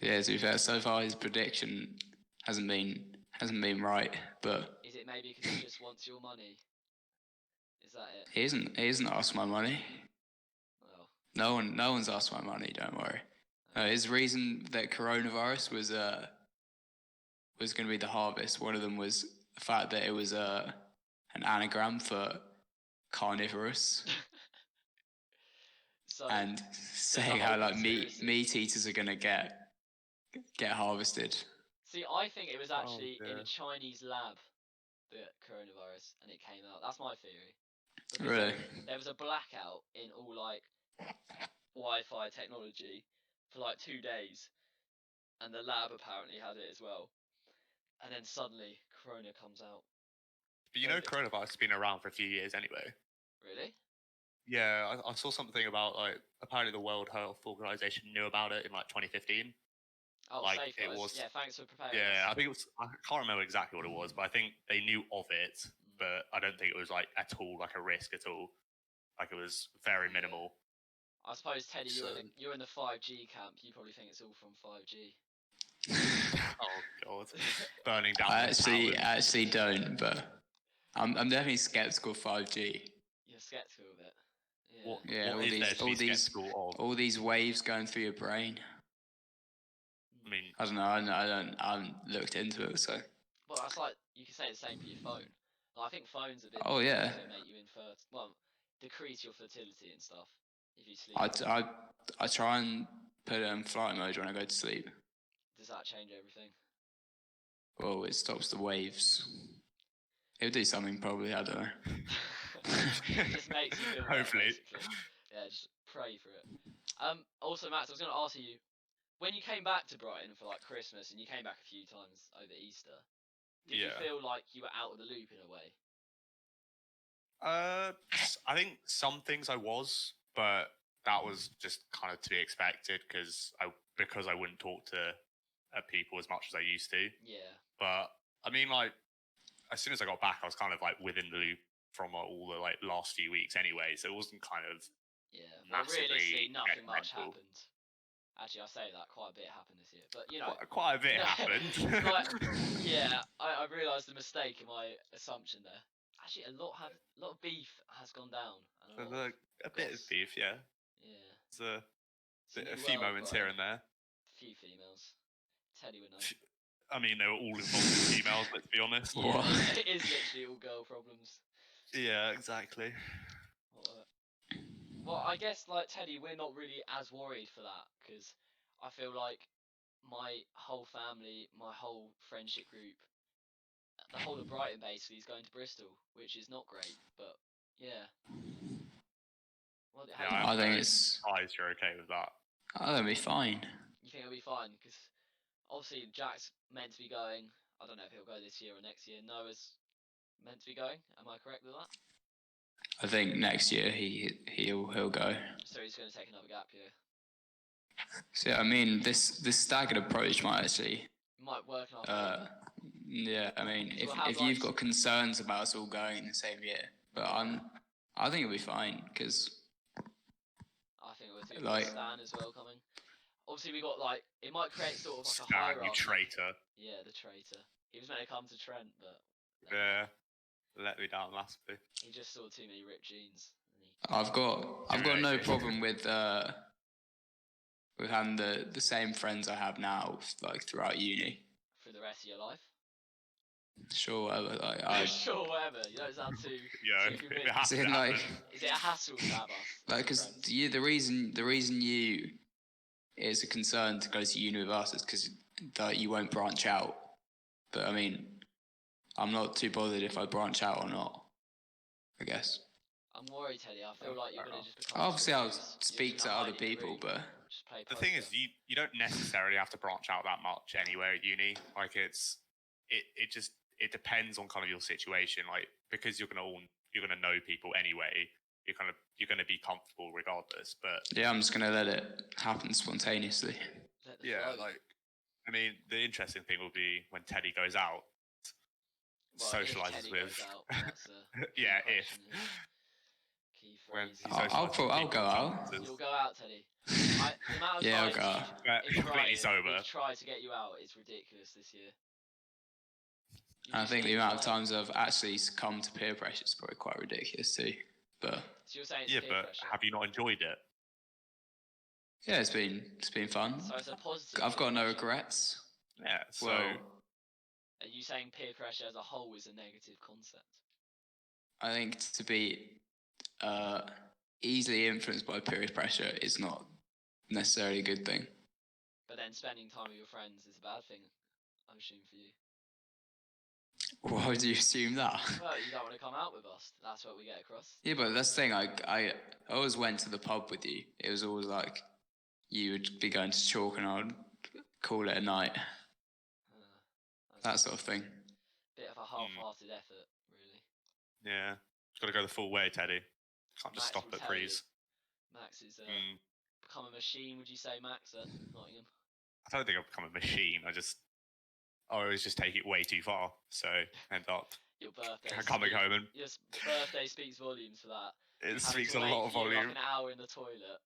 Speaker 4: Yeah, to be fair, so far his prediction hasn't been right, but
Speaker 2: Is it maybe because he just wants your money? Is that it?
Speaker 4: he isn't asked my money.
Speaker 2: Well,
Speaker 4: No one's asked my money. Don't worry. His reason that coronavirus was going to be the harvest. One of them was the fact that it was an anagram for carnivorous,
Speaker 2: so
Speaker 4: and saying
Speaker 2: whole
Speaker 4: how like
Speaker 2: conspiracy.
Speaker 4: meat eaters are going to get harvested.
Speaker 2: see, I think it was actually in
Speaker 3: dear.
Speaker 2: a Chinese lab, the coronavirus, and it came out. That's my theory. Because
Speaker 4: Really?
Speaker 2: there was a blackout in all like Wi-Fi technology for like 2 days, and the lab apparently had it as well. And then suddenly, Corona comes out.
Speaker 3: But coronavirus has been around for a few years anyway.
Speaker 2: Really?
Speaker 3: Yeah, I saw something about like apparently the World Health Organization knew about it in like 2015.
Speaker 2: Oh,
Speaker 3: Like,
Speaker 2: safe
Speaker 3: it
Speaker 2: guys.
Speaker 3: was-
Speaker 2: Yeah, thanks for preparing.
Speaker 3: Yeah, I
Speaker 2: us.
Speaker 3: think it was. I can't remember exactly what it was, but I think they knew of it, but I don't think it was like at all like a risk at all. Like it was very minimal.
Speaker 2: I suppose Teddy,
Speaker 3: So-
Speaker 2: you're in the 5G camp. You probably think it's all from 5G.
Speaker 3: Oh god, burning down.
Speaker 4: I
Speaker 3: the towers.
Speaker 4: actually don't, but I'm definitely skeptical of 5G.
Speaker 2: You're skeptical of it. Yeah.
Speaker 3: What,
Speaker 4: Yeah,
Speaker 3: what is there to be skeptical of?
Speaker 4: all these waves going through your brain.
Speaker 3: I mean,
Speaker 4: I don't know. I haven't looked into it, so
Speaker 2: Well, that's like you can say the same for your phone. I think phones a bit.
Speaker 4: Oh, yeah.
Speaker 2: To make you infertile. Well, decrease your fertility and stuff if you sleep.
Speaker 4: I try and put it in flight mode when I go to sleep.
Speaker 2: Does that change everything?
Speaker 4: Well, it stops the waves. It'll do something probably. I don't know.
Speaker 2: It just makes you feel better,
Speaker 3: Hopefully.
Speaker 2: basically. Yeah, just pray for it. Also, Max, I was going to ask you, when you came back to Brighton for like Christmas, and you came back a few times over Easter, did you feel like you were out of the loop in a way?
Speaker 3: I think some things I was, but that was just kind of to be expected because I wouldn't talk to people as much as I used to.
Speaker 2: Yeah.
Speaker 3: But I mean, like, as soon as I got back, I was kind of like within the loop from all the like last few weeks anyway, so it wasn't kind of
Speaker 2: Well, realistically,
Speaker 3: massively
Speaker 2: nothing much
Speaker 3: detrimental.
Speaker 2: happened. Actually, I say that quite a bit happened this year, but you know,
Speaker 3: Quite a bit happened.
Speaker 2: Like, yeah, I realised the mistake in my assumption there. Actually, a lot of beef has gone down. And
Speaker 3: a bit of beef, yeah.
Speaker 2: Yeah.
Speaker 3: There's a few moments here and there.
Speaker 2: A few females. Teddy would know.
Speaker 3: I mean, they were all involved in females, let's be honest.
Speaker 2: Yeah, it is literally all girl problems.
Speaker 3: Yeah, exactly.
Speaker 2: Well, I guess, like, Teddy, we're not really as worried for that, because I feel like my whole family, my whole friendship group, the whole of Brighton basically is going to Bristol, which is not great, but yeah. Well,
Speaker 4: I think it's.
Speaker 3: Surprised you're okay with that.
Speaker 4: That'll be fine.
Speaker 2: You think it'll be fine? Because obviously Jack's meant to be going. I don't know if he'll go this year or next year. Noah's meant to be going. Am I correct with that?
Speaker 4: I think next year he'll go.
Speaker 2: So he's going to take another gap year.
Speaker 4: So I mean, this staggered approach might actually.
Speaker 2: Might work.
Speaker 4: Yeah, I mean, if you've got concerns about us all going in the same year, but I think it'll be fine because.
Speaker 2: I think we'll do like Stan as well coming. Obviously, we got like it might create sort of like
Speaker 3: Stan,
Speaker 2: a hierarchy.
Speaker 3: you traitor.
Speaker 2: Yeah, the traitor. He was meant to come to Trent, but
Speaker 3: yeah, let me down last week.
Speaker 2: He just saw too many ripped jeans.
Speaker 4: I've got no problem with having the same friends I have now, like throughout uni.
Speaker 2: For the rest of your life.
Speaker 4: Sure, whatever. Like,
Speaker 2: sure, whatever. You don't sound too.
Speaker 3: Yeah,
Speaker 2: too
Speaker 3: it has to happen.
Speaker 2: Is it a hassle to have us?
Speaker 4: Like, because the reason you is a concern to go to uni with us is because you won't branch out. But I mean, I'm not too bothered if I branch out or not. I guess.
Speaker 2: I'm worried, Teddy. I feel like you're gonna just become.
Speaker 4: Obviously, I'll speak to other people, but
Speaker 3: the thing is, you don't necessarily have to branch out that much anywhere at uni. Like it depends on kind of your situation. Like because you're gonna know people anyway. You're gonna be comfortable regardless. But
Speaker 4: yeah, I'm just gonna let it happen spontaneously.
Speaker 3: Yeah, like I mean, the interesting thing will be when Teddy goes out, socializes with. Yeah, if.
Speaker 2: Key phrase.
Speaker 4: I'll go out.
Speaker 2: You'll go out, Teddy.
Speaker 4: Yeah, I'll go out.
Speaker 3: Completely sober.
Speaker 2: We've tried to get you out. It's ridiculous this year.
Speaker 4: I think the amount of times I've actually succumbed to peer pressure is probably quite ridiculous too. But
Speaker 2: so you're saying
Speaker 3: peer pressure. Have you not enjoyed it?
Speaker 4: Yeah, it's been fun.
Speaker 2: So it's a positive.
Speaker 4: I've got no regrets.
Speaker 3: Yeah. So
Speaker 2: are you saying peer pressure as a whole is a negative concept?
Speaker 4: I think to be easily influenced by peer pressure is not necessarily a good thing.
Speaker 2: But then spending time with your friends is a bad thing, I'm assuming for you.
Speaker 4: Why would you assume that?
Speaker 2: Well, you don't want to come out with us. That's what we get across.
Speaker 4: Yeah, but that's the thing. I always went to the pub with you. It was always like you would be going to Chalk and I'd call it a night. That sort of thing.
Speaker 2: Bit of a half-hearted effort, really.
Speaker 3: Yeah. Got to go the full way, Teddy. Can't just stop at Prees.
Speaker 2: Max is become a machine, would you say, Max, at Nottingham?
Speaker 3: I don't think I've become a machine. I always just take it way too far. So end up
Speaker 2: your birthday
Speaker 3: coming home and
Speaker 2: your birthday speaks volumes for that.
Speaker 3: It speaks a lot of volume.
Speaker 2: Like an hour in the toilet,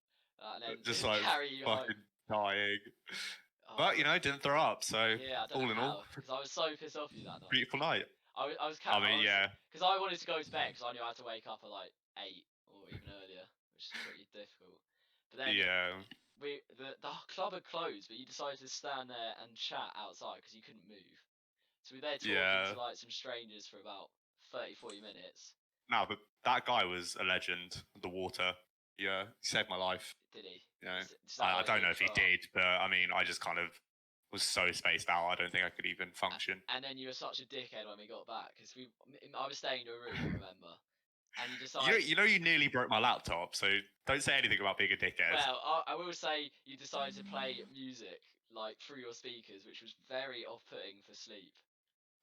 Speaker 2: and then
Speaker 3: just like
Speaker 2: carry you
Speaker 3: fucking
Speaker 2: home.
Speaker 3: dying. But didn't throw up. So
Speaker 2: yeah, I don't
Speaker 3: all
Speaker 2: know
Speaker 3: in all,
Speaker 2: because I was so pissed off you that night.
Speaker 3: Beautiful night.
Speaker 2: I was.
Speaker 3: Yeah.
Speaker 2: Because I wanted to go to bed because I knew I had to wake up at like 8 or even earlier, which is pretty difficult. But then the club had closed, but you decided to stand there and chat outside because you couldn't move. So we were there talking to like some strangers for about 30, 40 minutes.
Speaker 3: No, but that guy was a legend. The water, yeah, he saved my life.
Speaker 2: Did he?
Speaker 3: You know,
Speaker 2: Is that
Speaker 3: I
Speaker 2: why
Speaker 3: don't know
Speaker 2: didn't
Speaker 3: if he
Speaker 2: throw up?
Speaker 3: did, but I mean, I just kind of was so spaced out. I don't think I could even function.
Speaker 2: And then you were such a dickhead when we got back because I was staying in your room, remember? And you decided.
Speaker 3: You nearly broke my laptop, so don't say anything about being a dickhead.
Speaker 2: Well, I will say you decided to play music like through your speakers, which was very off-putting for sleep.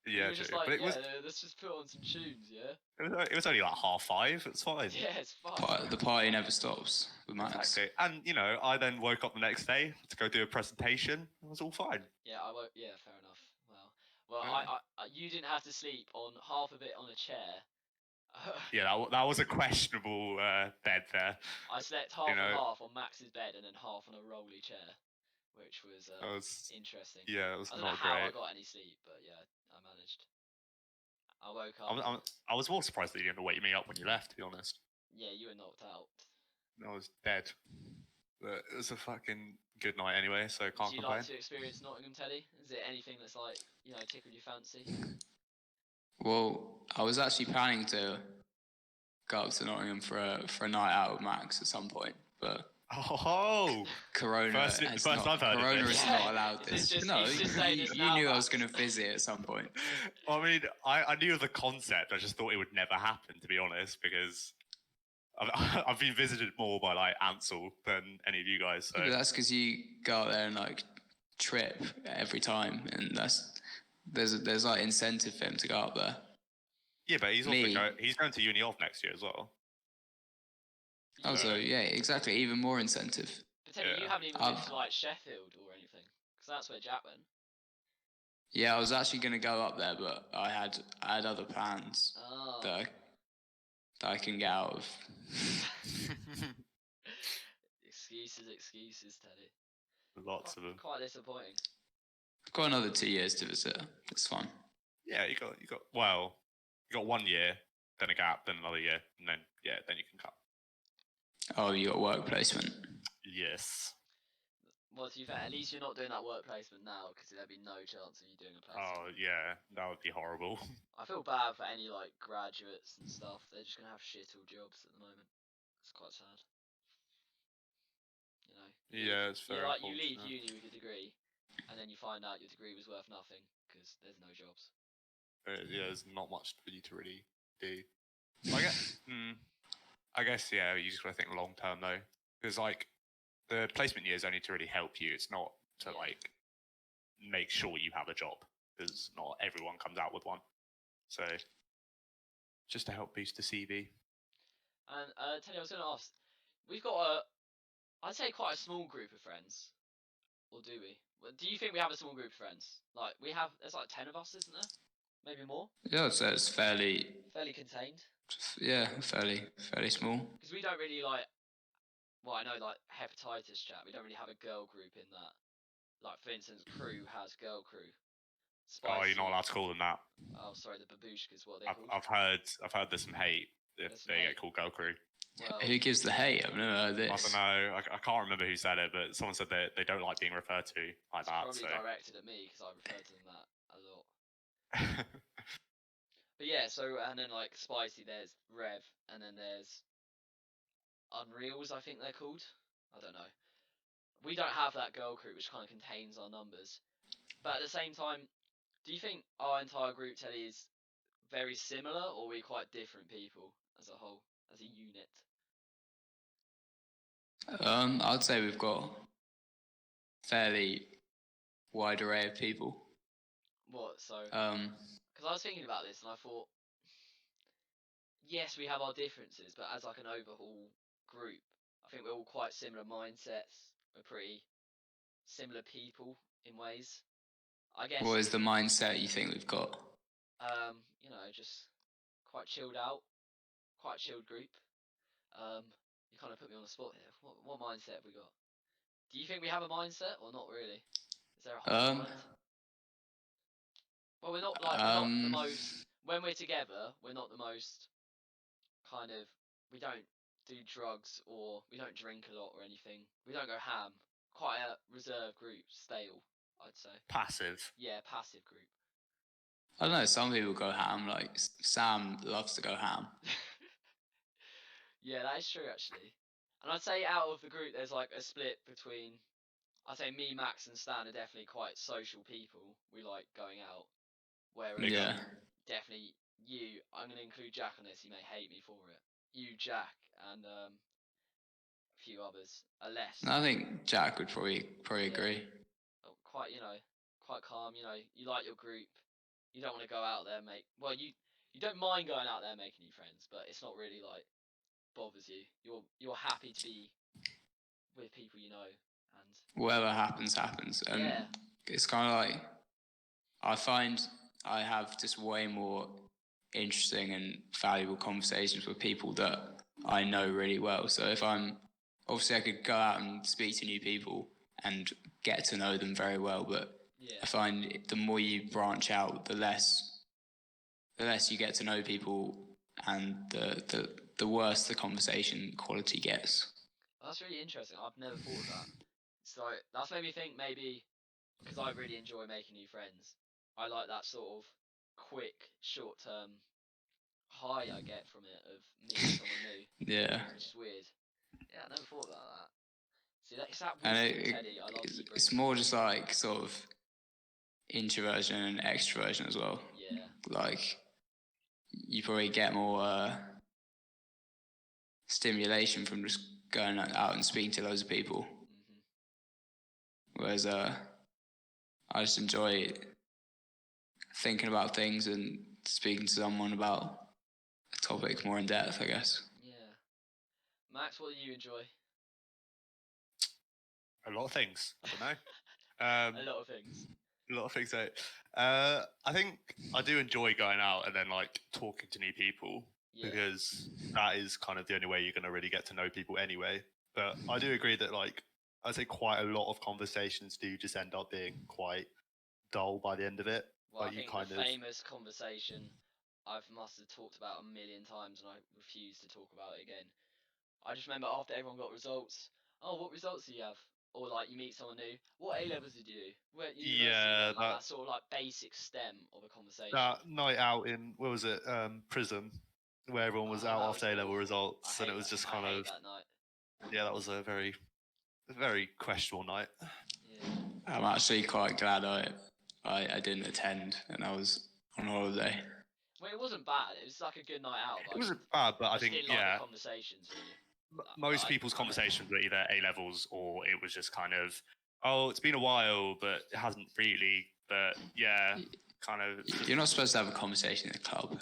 Speaker 2: You
Speaker 3: yeah,
Speaker 2: were just
Speaker 3: true.
Speaker 2: like,
Speaker 3: But
Speaker 2: let's just put on some tunes, yeah.
Speaker 3: it was only like 5:30. It's fine.
Speaker 2: Yeah, it's fine.
Speaker 4: But the party never stops with Max.
Speaker 3: Exactly. And I then woke up the next day to go do a presentation. It was all fine.
Speaker 2: Yeah, I won't. Yeah, fair enough. Well, I you didn't have to sleep on half of it on a chair.
Speaker 3: Yeah, that was a questionable bed there.
Speaker 2: I slept half and half on Max's bed and then half on a rolly chair, which was, interesting.
Speaker 3: Yeah, it was
Speaker 2: I don't
Speaker 3: not
Speaker 2: know how
Speaker 3: great.
Speaker 2: I got any sleep, but yeah, I managed. I woke up.
Speaker 3: I was more surprised that you didn't wake me up when you left, to be honest.
Speaker 2: Yeah, you were knocked out.
Speaker 3: I was dead. But it was a fucking good night anyway, so can't
Speaker 2: Would you
Speaker 3: complain.
Speaker 2: like to experience Nottingham, Teddy? Is it anything that's like, tickled your fancy?
Speaker 4: Well, I was actually planning to go up to Nottingham for a night out with Max at some point, but
Speaker 3: Oh,
Speaker 4: Corona
Speaker 3: First
Speaker 4: has
Speaker 3: I've
Speaker 4: not,
Speaker 3: heard of
Speaker 4: Corona
Speaker 3: this.
Speaker 4: has not allowed
Speaker 2: Is
Speaker 4: this.
Speaker 2: it
Speaker 4: No,
Speaker 2: he's just saying
Speaker 4: you
Speaker 2: this now,
Speaker 4: knew I
Speaker 2: Max?
Speaker 4: was going to visit at some point.
Speaker 3: I mean, I knew of the concept. I just thought it would never happen, to be honest, because I've been visited more by like Ansel than any of you guys. So
Speaker 4: But that's because you go out there and like trip every time, and there's like incentive for him to go up there.
Speaker 3: yeah, but he's
Speaker 4: Me.
Speaker 3: he's going to uni off next year as well.
Speaker 4: Oh, so yeah, exactly, even more incentive.
Speaker 2: But Teddy, you
Speaker 3: Yeah.
Speaker 2: haven't even been to like Sheffield or anything, because that's where Jack went.
Speaker 4: Yeah, I was actually going to go up there, but I had other plans
Speaker 2: Oh.
Speaker 4: that I can get out of.
Speaker 2: Excuses, Teddy.
Speaker 3: Lots of them.
Speaker 2: Quite disappointing.
Speaker 4: I've got another 2 years to visit. It's fine.
Speaker 3: Yeah, you got 1 year, then a gap, then another year, and then you can cut.
Speaker 4: Oh, you got work placement.
Speaker 3: Yes.
Speaker 2: Well, to be fair, at least you're not doing that work placement now, because there'd be no chance of you doing a placement.
Speaker 3: Oh yeah, that would be horrible.
Speaker 2: I feel bad for any like graduates and stuff. They're just gonna have shit all jobs at the moment. It's quite sad.
Speaker 3: Yeah, it's fair.
Speaker 2: You leave uni with your degree, and then you find out your degree was worth nothing because there's no jobs.
Speaker 3: Yeah, there's not much for you to really do. I guess yeah, you just gotta think long term though, because like the placement year is only to really help you. It's not to like make sure you have a job, because not everyone comes out with one. So just to help boost the CV.
Speaker 2: And Teddy, I was going to ask, we've got I'd say quite a small group of friends, or do we? Do you think we have a small group of friends? Like there's like 10 of us, isn't there? Maybe more.
Speaker 4: Yeah, I'd say it's fairly
Speaker 2: contained.
Speaker 4: Yeah, fairly small.
Speaker 2: Because we don't really like. Well, I know like hepatitis chat. We don't really have a girl group in that. Like for instance, crew has girl crew.
Speaker 3: Oh, you're not allowed to call them that.
Speaker 2: Oh, sorry, the babushkas. What are they called?
Speaker 3: I've heard there's some hate if they get called girl crew.
Speaker 2: Well,
Speaker 4: Who gives the hate? I've never heard this.
Speaker 3: I don't know. I can't remember who said it, but someone said they don't like being referred to like that.
Speaker 2: Probably
Speaker 3: So.
Speaker 2: directed at me because I referred to them that a lot. But yeah, so and then like Spicy, there's Rev, and then there's Unreals, I think they're called. I don't know. We don't have that girl group which kind of contains our numbers. But at the same time, do you think our entire group, Teddy, is very similar, or are we quite different people as a whole, as a unit?
Speaker 4: I'd say we've got fairly wide array of people.
Speaker 2: What? So?
Speaker 4: Because
Speaker 2: I was thinking about this and I thought, yes, we have our differences, but as like an overhaul group, I think we're all quite similar mindsets. We're pretty similar people in ways. I guess.
Speaker 4: What is the mindset you think we've got?
Speaker 2: Just quite chilled out, quite chilled group. You kind of put me on the spot here. What mindset have we got? Do you think we have a mindset or not really? Is there a whole mind? Well, we're not the most. When we're together, we're not the most kind of. We don't do drugs or we don't drink a lot or anything. We don't go ham. Quite a reserved group, stale, I'd say.
Speaker 3: Passive.
Speaker 2: Yeah, passive group.
Speaker 4: I don't know. Some people go ham. Like Sam loves to go ham.
Speaker 2: Yeah, that is true actually. And I'd say out of the group, there's like a split between. I'd say me, Max, and Stan are definitely quite social people. We like going out. Whereas
Speaker 4: Yeah.
Speaker 2: definitely you, I'm going to include Jack on this. He may hate me for it. You, Jack, and a few others are less.
Speaker 4: I think Jack would probably agree.
Speaker 2: Quite, quite calm. You like your group. You don't want to go out there, Well, you don't mind going out there making new friends, but it's not really like bothers you. You're happy to be with people you know, and
Speaker 4: Whatever happens, and
Speaker 2: yeah,
Speaker 4: it's kind of like I find I have just way more interesting and valuable conversations with people that I know really well. So if I could go out and speak to new people and get to know them very well, but
Speaker 2: yeah,
Speaker 4: I find the more you branch out, the less you get to know people, and the worse the conversation quality gets.
Speaker 2: that's really interesting. I've never thought of that. So that's made me think maybe because I really enjoy making new friends. I like that sort of quick, short-term high I get from it of meeting someone new,
Speaker 4: Yeah.
Speaker 2: which is weird. Yeah, I never thought about that. See, it's that
Speaker 4: And
Speaker 2: wisdom, Teddy. I love you.
Speaker 4: it's more just like sort of introversion and extroversion as well.
Speaker 2: Yeah.
Speaker 4: Like you probably get more stimulation from just going out and speaking to loads of people. Whereas I just enjoy thinking about things and speaking to someone about a topic more in depth, I guess.
Speaker 2: Yeah. Max, what do you enjoy?
Speaker 3: A lot of things. I don't know.
Speaker 2: A lot of things.
Speaker 3: A lot of things. I think I do enjoy going out and then like talking to new people because that is kind of the only way you're going to really get to know people anyway. But I do agree that like I'd say quite a lot of conversations do just end up being quite dull by the end of it.
Speaker 2: Well,
Speaker 3: like
Speaker 2: I think the famous conversation I must have talked about a million times and I refuse to talk about it again. I just remember after everyone got results, oh, what results do you have? Or like you meet someone new, what A levels did you do? Where at university?
Speaker 3: Yeah,
Speaker 2: like that sort of like basic stem of a conversation.
Speaker 3: That night out in where was it? Prism, where everyone was out after A level results, and it was just kind of
Speaker 2: that night.
Speaker 3: Yeah, that was a very questionable night.
Speaker 2: Yeah.
Speaker 4: I'm actually quite glad I didn't attend and I was on holiday.
Speaker 2: Well, it wasn't bad. It was like a good night out.
Speaker 3: It wasn't bad, but I think
Speaker 2: didn't like the conversations really.
Speaker 3: Most people's conversations were either A levels or it was just kind of, oh, it's been a while, but it hasn't really. But yeah, kind of.
Speaker 4: You're not supposed to have a conversation in a club. You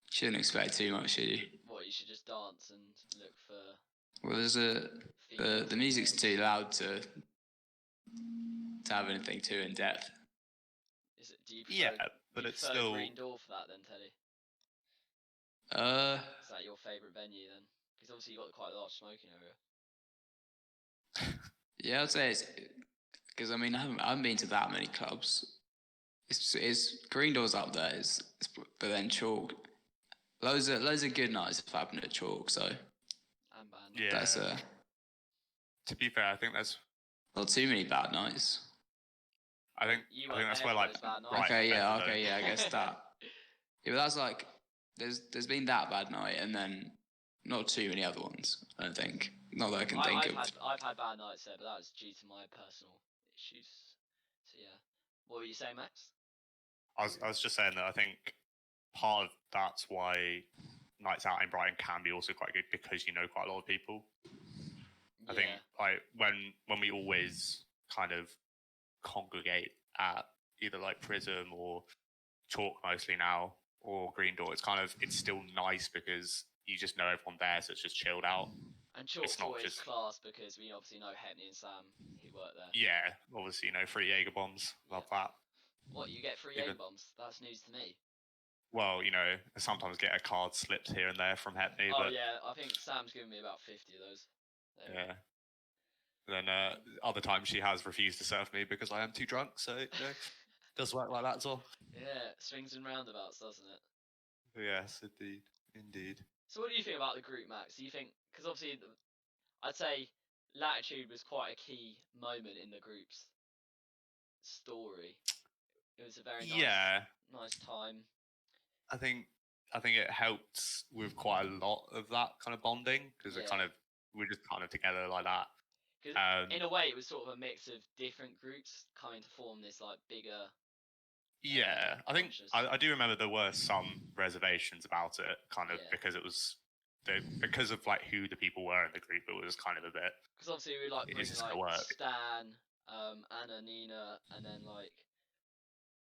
Speaker 4: shouldn't expect too much, should you?
Speaker 2: What, you should just dance and look for.
Speaker 4: Well, there's the music's too loud to have anything too in depth.
Speaker 2: Is it? Do you prefer,
Speaker 3: but it's still
Speaker 2: Green Door for that then, Teddy? Is that your favourite venue then? Because obviously you got quite a large smoking area.
Speaker 4: Yeah, I'd say it's because I mean I haven't been to that many clubs. It's Green Door's up there, but then Chalk, loads of good nights have happened at Chalk. So
Speaker 2: and band.
Speaker 3: Yeah,
Speaker 4: that's
Speaker 3: to be fair, I think there's
Speaker 4: not too many bad nights.
Speaker 3: I think that's where like
Speaker 4: okay, I guess that. Yeah, but that's like there's been that bad night and then not too many other ones. I don't think. Not that I can think of.
Speaker 2: I've had bad nights there, but that was due to my personal issues. So yeah, what were you saying, Max?
Speaker 3: I was just saying that I think part of that's why nights out in Brighton can be also quite good because you know quite a lot of people. I think like when we always kind of congregate at either like Prism or Chalk mostly now or Green Door, it's still nice because you just know everyone there, so it's just chilled out.
Speaker 2: And Chalk's always class because we obviously know Hepney and Sam who work there.
Speaker 3: Yeah, obviously, free Jaeger bombs. Love that.
Speaker 2: What, you get free Jaeger bombs? That's news to me.
Speaker 3: Well, I sometimes get a card slipped here and there from Hepney.
Speaker 2: Oh,
Speaker 3: but
Speaker 2: yeah, I think Sam's given me about 50 of those.
Speaker 3: Yeah. And then other times she has refused to serve me because I am too drunk, so does work like that as well.
Speaker 2: Yeah, swings and roundabouts, doesn't it?
Speaker 3: Yes, indeed.
Speaker 2: So what do you think about the group, Max? Do you think, because obviously, I'd say Latitude was quite a key moment in the group's story. It was a very nice time.
Speaker 3: I think it helped with quite a lot of that kind of bonding because
Speaker 2: Yeah.
Speaker 3: we're just kind of together like that.
Speaker 2: 'Cause in a way, it was sort of a mix of different groups coming to form this like bigger.
Speaker 3: Yeah, I think
Speaker 2: conscious.
Speaker 3: I do remember there were some reservations about it, kind of
Speaker 2: Yeah.
Speaker 3: because it was because of like who the people were in the group. It was kind of a bit.
Speaker 2: Because obviously we like
Speaker 3: Is
Speaker 2: bring
Speaker 3: this
Speaker 2: like
Speaker 3: gonna work?
Speaker 2: Stan, Anna, Nina, and then like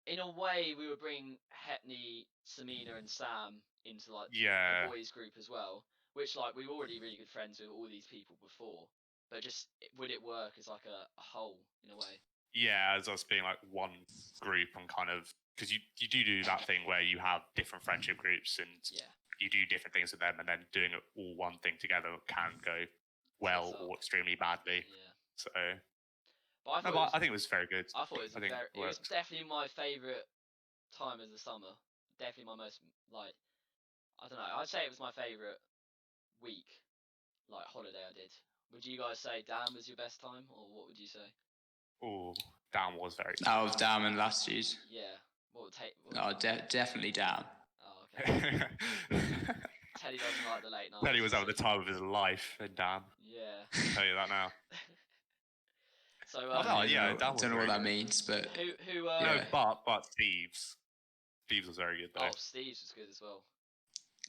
Speaker 2: in a way we would bring Hetney, Samina, and Sam into like
Speaker 3: Yeah,
Speaker 2: the boys group as well, which like we were already really good friends with all these people before, but just would it work as like a whole in a way?
Speaker 3: yeah. As us being like one group and kind of because you do that thing where you have different friendship groups and
Speaker 2: Yeah.
Speaker 3: you do different things with them, and then doing it all one thing together can go well
Speaker 2: Tits up.
Speaker 3: or extremely badly.
Speaker 2: Yeah.
Speaker 3: So,
Speaker 2: But
Speaker 3: I think it was very good.
Speaker 2: I thought it was
Speaker 3: I think
Speaker 2: it was definitely my favourite time of the summer. Definitely my most like I don't know. I'd say it was my favourite week, like holiday I did. Would you guys say Dan was your best time, or what would you say?
Speaker 3: Oh, Dan was very.
Speaker 4: Out of Damn and Latitude.
Speaker 2: Yeah. What would take?
Speaker 4: Oh, definitely Damn.
Speaker 2: Oh, okay. Teddy doesn't like the late night.
Speaker 3: Teddy was having the time of his life, and Dan.
Speaker 2: Yeah.
Speaker 3: I'll tell you that now.
Speaker 2: So
Speaker 3: Oh, no, yeah,
Speaker 4: I
Speaker 3: that was
Speaker 4: don't know what
Speaker 3: very
Speaker 4: that
Speaker 3: good.
Speaker 4: means, but
Speaker 2: who
Speaker 3: No,
Speaker 4: Yeah.
Speaker 3: but Steve's was very good though.
Speaker 2: Oh, Steve's was good as well.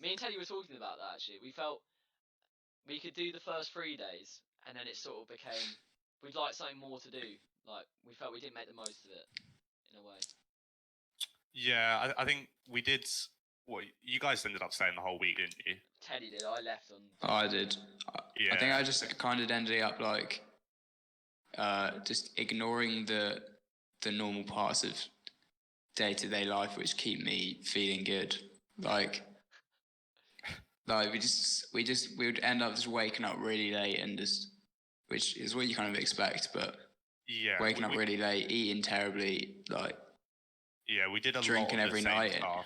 Speaker 2: Me and Teddy were talking about that actually. We felt we could do the first 3 days, and then it sort of became we'd like something more to do. Like we felt we didn't make the most of it in a way.
Speaker 3: Yeah, I think we did. What you guys ended up staying the whole week, didn't you?
Speaker 2: Teddy did. I left on.
Speaker 4: I did.
Speaker 3: Yeah.
Speaker 4: I think I just kind of ended up like just ignoring the normal parts of day-to-day life which keep me feeling good. Like we would end up just waking up really late and just, which is what you kind of expect, but
Speaker 3: Yeah,
Speaker 4: waking up really late, eating terribly, like
Speaker 3: yeah, we did a
Speaker 4: drinking
Speaker 3: lot of
Speaker 4: every
Speaker 3: the same
Speaker 4: night.
Speaker 3: stuff,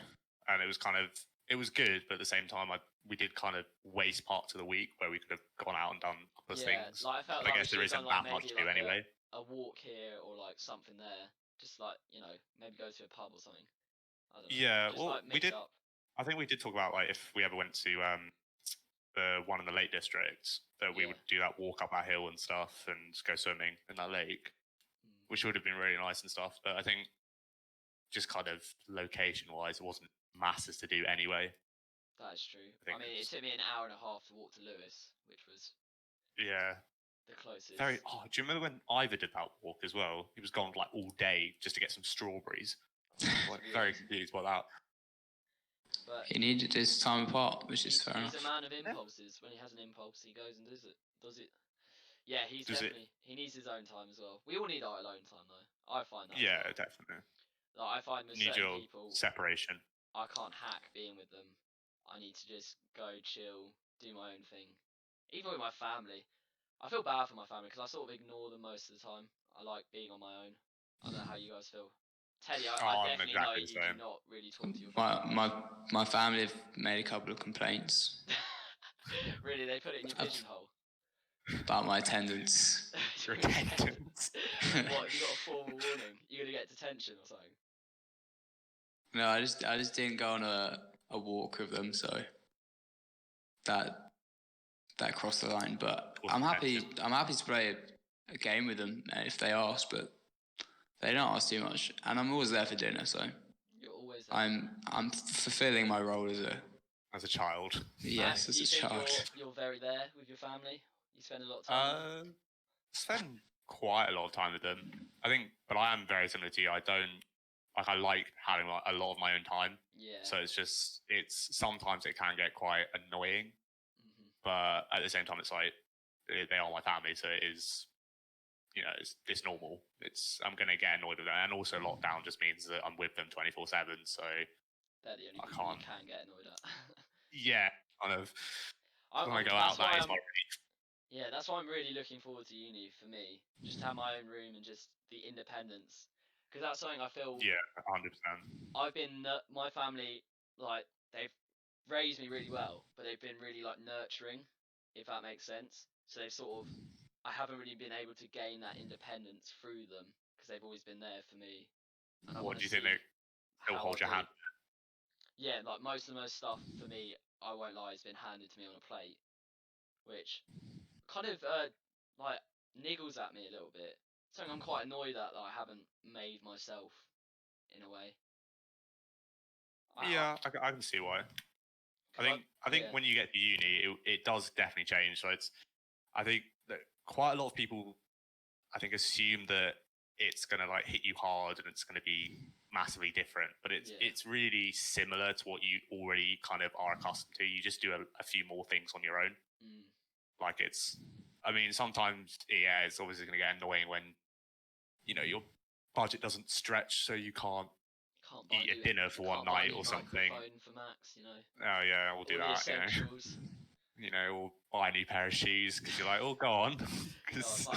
Speaker 3: and it was good, but at the same time, we did kind of waste parts of the week where we could have gone out and done a couple of things.
Speaker 2: Like I felt
Speaker 3: But
Speaker 2: like
Speaker 3: I guess
Speaker 2: we
Speaker 3: there
Speaker 2: should have
Speaker 3: isn't
Speaker 2: done, like,
Speaker 3: that much
Speaker 2: maybe
Speaker 3: to do
Speaker 2: like
Speaker 3: anyway.
Speaker 2: a walk here or like something there. Just like maybe go to a pub or something. I don't know.
Speaker 3: Yeah,
Speaker 2: Just,
Speaker 3: well,
Speaker 2: like,
Speaker 3: we
Speaker 2: mix
Speaker 3: did.
Speaker 2: Up.
Speaker 3: I think we did talk about like if we ever went to the one in the Lake District, that we
Speaker 2: Yeah.
Speaker 3: would do that walk up that hill and stuff and go swimming in that lake, which would have been really nice and stuff. But I think just kind of location wise, it wasn't masses to do anyway.
Speaker 2: That is true.
Speaker 3: I
Speaker 2: I mean, it took me an hour and a half to walk to Lewis, which was
Speaker 3: Yeah.
Speaker 2: the closest.
Speaker 3: Do you remember when Ivor did that walk as well? He was gone like all day just to get some strawberries. Like, very confused about that.
Speaker 2: But
Speaker 4: He needed his time apart, which is fair enough.
Speaker 2: he's a man of impulses. When he has an impulse, he goes and does it. Yeah, he needs his own time as well. We all need our alone time though. I find that.
Speaker 3: Yeah,
Speaker 2: as well.
Speaker 3: definitely.
Speaker 2: Like, I find with
Speaker 3: Need
Speaker 2: certain
Speaker 3: your
Speaker 2: people,
Speaker 3: separation.
Speaker 2: I can't hack being with them. I need to just go chill, do my own thing. Even with my family, I feel bad for my family because I sort of ignore them most of the time. I like being on my own. I don't know how you guys feel. Teddy, I
Speaker 3: I'm
Speaker 2: definitely
Speaker 3: exactly
Speaker 2: know
Speaker 3: the
Speaker 2: you
Speaker 3: same.
Speaker 2: do not really talk to your family.
Speaker 4: My family have made a couple of complaints
Speaker 2: Really, they put it in your pigeonhole.
Speaker 4: about my attendance.
Speaker 3: Your attendance.
Speaker 2: What? You got a formal warning? You're gonna get detention or something?
Speaker 4: No, I just didn't go on a walk with them, so that crossed the line. But I'm happy to play a game with them if they ask, but they don't ask too much, and I'm always there for dinner, so
Speaker 2: You're always there.
Speaker 4: I'm fulfilling my role
Speaker 3: as a child.
Speaker 4: Yes,
Speaker 2: Matt,
Speaker 4: as
Speaker 2: you
Speaker 4: a
Speaker 2: think
Speaker 4: child.
Speaker 2: You're very there with your family. You spend a lot of time.
Speaker 3: Spend quite a lot of time with them. I think, but I am very similar to you. I don't like. I like having like, a lot of my own time.
Speaker 2: Yeah.
Speaker 3: So it's sometimes it can get quite annoying, but at the same time, it's like they are my family, so it is. It's normal. I'm gonna get annoyed with them, and also lockdown just means that I'm with them 24/7. So
Speaker 2: they're the only people you can get annoyed at.
Speaker 3: Yeah, kind of. When I go out, that is my relief.
Speaker 2: Yeah, that's why I'm really looking forward to uni for me. Just to have my own room and just the independence, because that's something I feel.
Speaker 3: Yeah, 100%.
Speaker 2: I've been my family, like, they've raised me really well, but they've been really like nurturing, if that makes sense. So they've sort of, I haven't really been able to gain that independence through them because they've always been there for me. And
Speaker 3: What do you think Still
Speaker 2: how
Speaker 3: hold
Speaker 2: I
Speaker 3: your
Speaker 2: do.
Speaker 3: hand.
Speaker 2: Yeah, like most of the most stuff for me, I won't lie, has been handed to me on a plate, which kind of like niggles at me a little bit. Something I'm quite annoyed at that I haven't made myself in a way.
Speaker 3: Yeah, I can see why. I think
Speaker 2: yeah,
Speaker 3: when you get to uni, it does definitely change. So I think that quite a lot of people, I think, assume that it's gonna like hit you hard and it's gonna be massively different, but it's really similar to what you already kind of are accustomed to. You just do a few more things on your own. Like I mean, sometimes it's obviously gonna get annoying when your budget doesn't stretch, so you can't eat a dinner for one night or something.
Speaker 2: For Max,
Speaker 3: Oh yeah, we'll do
Speaker 2: all the
Speaker 3: that.
Speaker 2: essentials.
Speaker 3: Or buy a new pair of shoes because you're like, oh, go on, because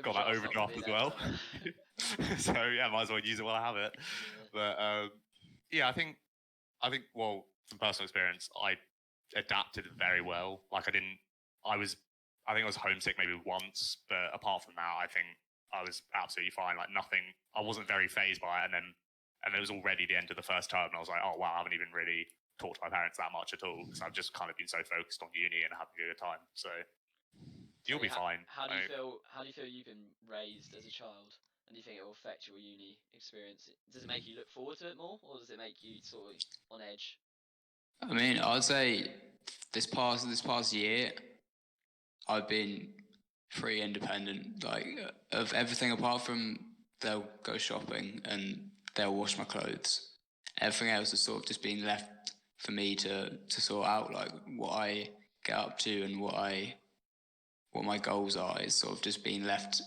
Speaker 3: got that overdraft as well. So yeah, might as well use it while I have it. Yeah. But yeah, I think well, from personal experience, I adapted very well. Like I think I was homesick maybe once, but apart from that, I think I was absolutely fine. Like nothing, I wasn't very fazed by it. And it was already the end of the first term, and I was like, oh wow, I haven't even really talked to my parents that much at all because I've just kind of been so focused on uni and having a good time. So you'll be fine.
Speaker 2: How do you feel? How do you feel you've been raised as a child? And do you think it will affect your uni experience? Does it make you look forward to it more, or does it make you sort of on edge?
Speaker 4: I mean, I'd say this past year, I've been pretty independent, like of everything apart from they'll go shopping and they'll wash my clothes. Everything else has sort of just been left for me to sort out, like what I get up to and what my goals are. It's sort of just been left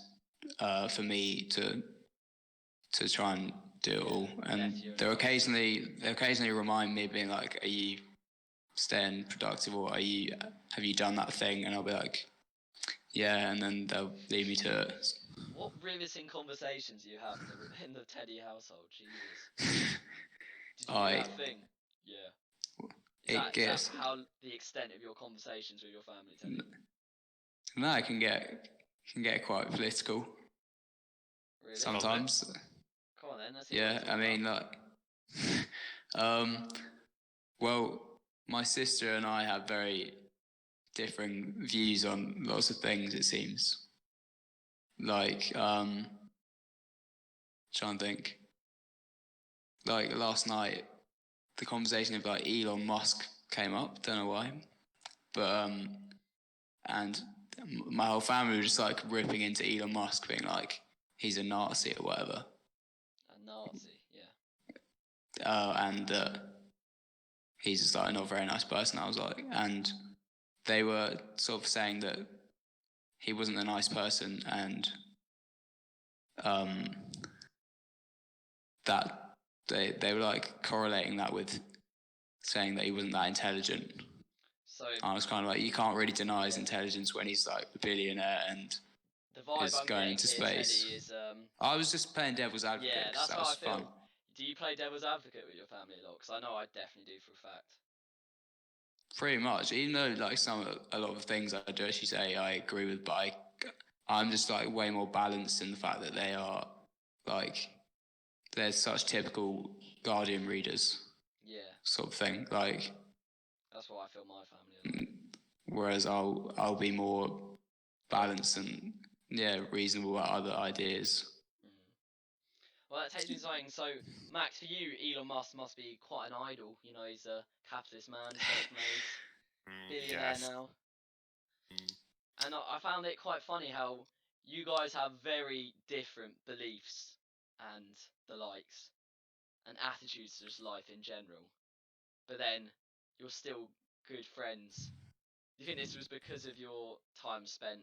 Speaker 4: for me to try and do it all. And they occasionally remind me, being like, "Are you staying productive, or have you done that thing?" And I'll be like, yeah, and then they'll leave me to it.
Speaker 2: What riveting conversations you have in the Teddy household, Jesus. Did you do that thing? Yeah. Is that how the extent of your conversations with your family, Teddy?
Speaker 4: No, it can get quite political.
Speaker 2: Really?
Speaker 4: Sometimes.
Speaker 2: Come on then, let's
Speaker 4: yeah, I mean, like, well, my sister and I have very differing views on lots of things, it seems. Like, trying to think. Like last night, the conversation of like Elon Musk came up. Don't know why, but and my whole family was just like ripping into Elon Musk, being like, he's a Nazi or whatever.
Speaker 2: A Nazi, yeah.
Speaker 4: And he's just like not a very nice person. I was like, and they were sort of saying that he wasn't a nice person, and that they were like correlating that with saying that he wasn't that intelligent. So I was kind of like, you can't really deny his intelligence when he's like a billionaire and
Speaker 2: the vibe is going into space. Is,
Speaker 4: I was just playing devil's advocate.
Speaker 2: Yeah, that's
Speaker 4: that
Speaker 2: how
Speaker 4: was
Speaker 2: I feel.
Speaker 4: Fun.
Speaker 2: Do you play devil's advocate with your family a lot? Because I know I definitely do for a fact.
Speaker 4: Pretty much, even though like a lot of the things I do actually say I agree with, but I'm just like way more balanced in the fact that they are like, they're such typical Guardian readers.
Speaker 2: Yeah.
Speaker 4: Sort of thing. Like,
Speaker 2: that's what I feel my family.
Speaker 4: Whereas I'll be more balanced and reasonable about other ideas.
Speaker 2: Well, that takes me to something. So, Max, for you, Elon Musk must be quite an idol. You know, he's a capitalist man, self-made, billionaire now. And I found it quite funny how you guys have very different beliefs and the likes, and attitudes to just life in general. But then you're still good friends. Do you think this was because of your time spent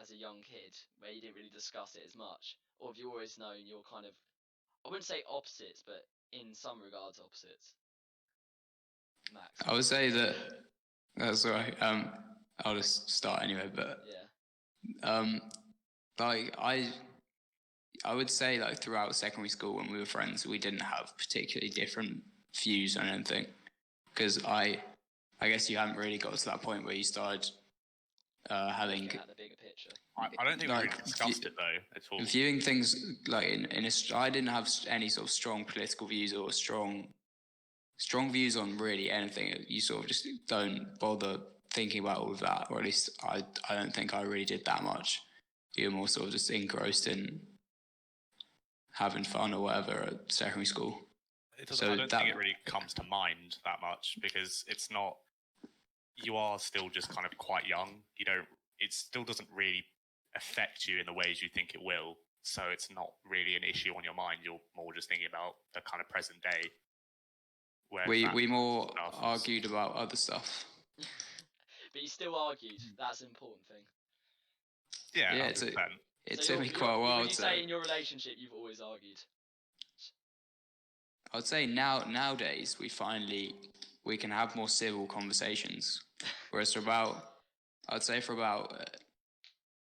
Speaker 2: as a young kid, where you didn't really discuss it as much, or have you always known you're kind of, I wouldn't say opposites, but in some regards opposites? Max,
Speaker 4: I would say that that's right. I'll just start anyway. But like I would say like throughout secondary school when we were friends, we didn't have particularly different views on anything, because I guess you haven't really got to that point where you started having
Speaker 2: Looking at the bigger picture.
Speaker 3: I don't think we
Speaker 4: like,
Speaker 3: really discussed it though at all.
Speaker 4: viewing things like I didn't have any sort of strong political views or strong views on really anything. You sort of just don't bother thinking about all of that, or at least I don't think I really did that much. You're more sort of just engrossed in having fun or whatever at secondary school.
Speaker 3: I don't think it really comes to mind that much because it's not. You are still just kind of quite young. It still doesn't really affect you in the ways you think it will. So it's not really an issue on your mind. You're more just thinking about the kind of present day.
Speaker 4: We more argued about other stuff.
Speaker 2: But you still argued. That's an important thing.
Speaker 3: Yeah,
Speaker 4: it took me quite a while.
Speaker 2: Would you say in your relationship you've always argued?
Speaker 4: I'd say nowadays we can have more civil conversations. Whereas for about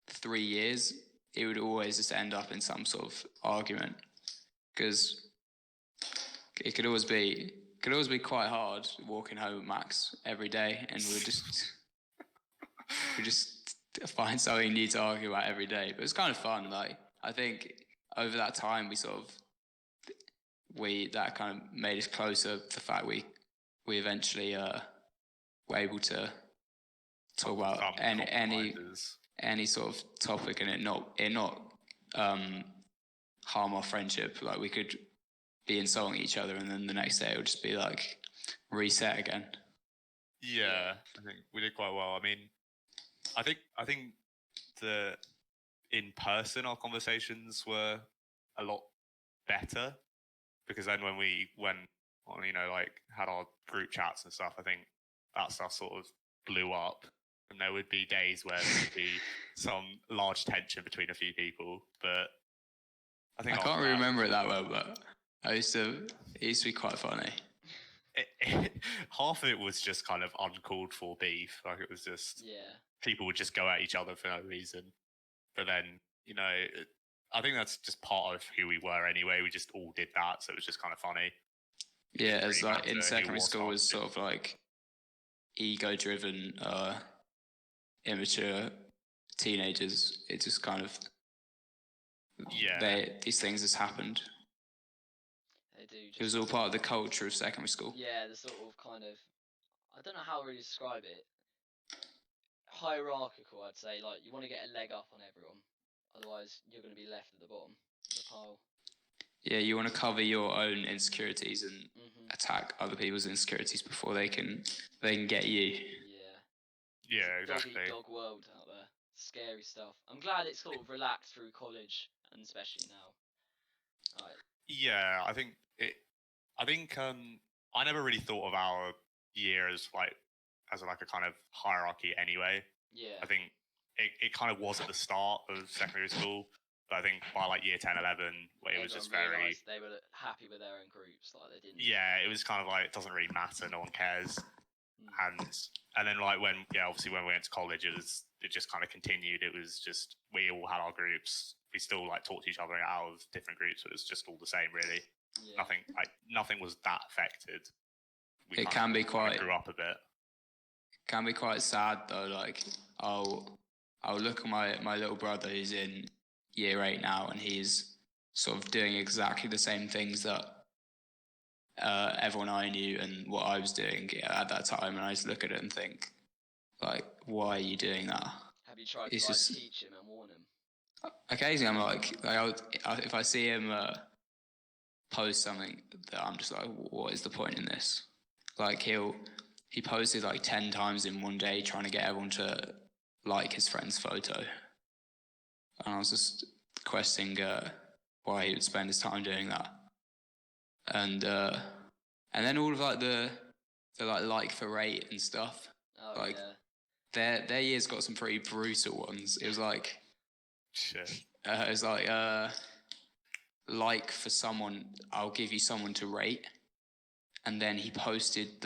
Speaker 4: 3 years, it would always just end up in some sort of argument, because it could always be quite hard walking home with Max every day, and we just find something new to argue about every day. But it's kind of fun. Like, I think over that time that kind of made us closer to the fact we eventually were able to talk about any sort of topic and it not harm our friendship. Like, we could be insulting each other and then the next day it would just be like reset again.
Speaker 3: Yeah, I think we did quite well. I mean, I think in person our conversations were a lot better, because then when like had our group chats and stuff, I think that stuff sort of blew up, and there would be days where there would be some large tension between a few people. But I can't
Speaker 4: really remember it that well, but it used to be quite funny.
Speaker 3: Half of it was just kind of uncalled for beef. Like, it was just people would just go at each other for no reason. But then, I think that's just part of who we were anyway. We just all did that, so it was just kind of funny.
Speaker 4: Yeah, it's like in secondary school was sort of like ego-driven, immature teenagers. It just kind of these things just happened.
Speaker 2: They do.
Speaker 4: It was all part of the culture of secondary school.
Speaker 2: Yeah, the sort of kind of, I don't know how to really describe it. Hierarchical, I'd say. Like, you want to get a leg up on everyone, otherwise you're going to be left at the bottom of the pile. Yeah,
Speaker 4: you want to cover your own insecurities and attack other people's insecurities before they can get you.
Speaker 3: Yeah, exactly.
Speaker 2: Dog world out there. Scary stuff. I'm glad it's sort of relaxed through college, and especially now. Right.
Speaker 3: Yeah, I think I never really thought of our year as a kind of hierarchy anyway.
Speaker 2: Yeah.
Speaker 3: I think it kind of was at the start of secondary school, but I think by like year 10, 11, where it was just very...
Speaker 2: They were happy with their own groups, like they didn't...
Speaker 3: Yeah, it was kind of like, it doesn't really matter, no one cares. And then like obviously when we went to college, it just kind of continued. It was just, we all had our groups. We still like talked to each other out of different groups, but it was just all the same really. Yeah. Nothing was that affected.
Speaker 4: It can be quite...
Speaker 3: grew up a bit.
Speaker 4: Can be quite sad though. Like, I'll look at my little brother who's in year 8 now, and he's sort of doing exactly the same things that everyone I knew and what I was doing at that time, and I just look at it and think, like, why are you doing that?
Speaker 2: Have you tried to teach him and warn him?
Speaker 4: Occasionally, I'm like if I see him post something that I'm just like, what is the point in this? Like, he posted like 10 times in one day trying to get everyone to like his friend's photo, and I was just questioning why he would spend his time doing that. And then all of like the like for rate and stuff.
Speaker 2: Oh, like
Speaker 4: their years got some pretty brutal ones. It was like
Speaker 3: shit.
Speaker 4: It was like for someone, I'll give you someone to rate, and then he posted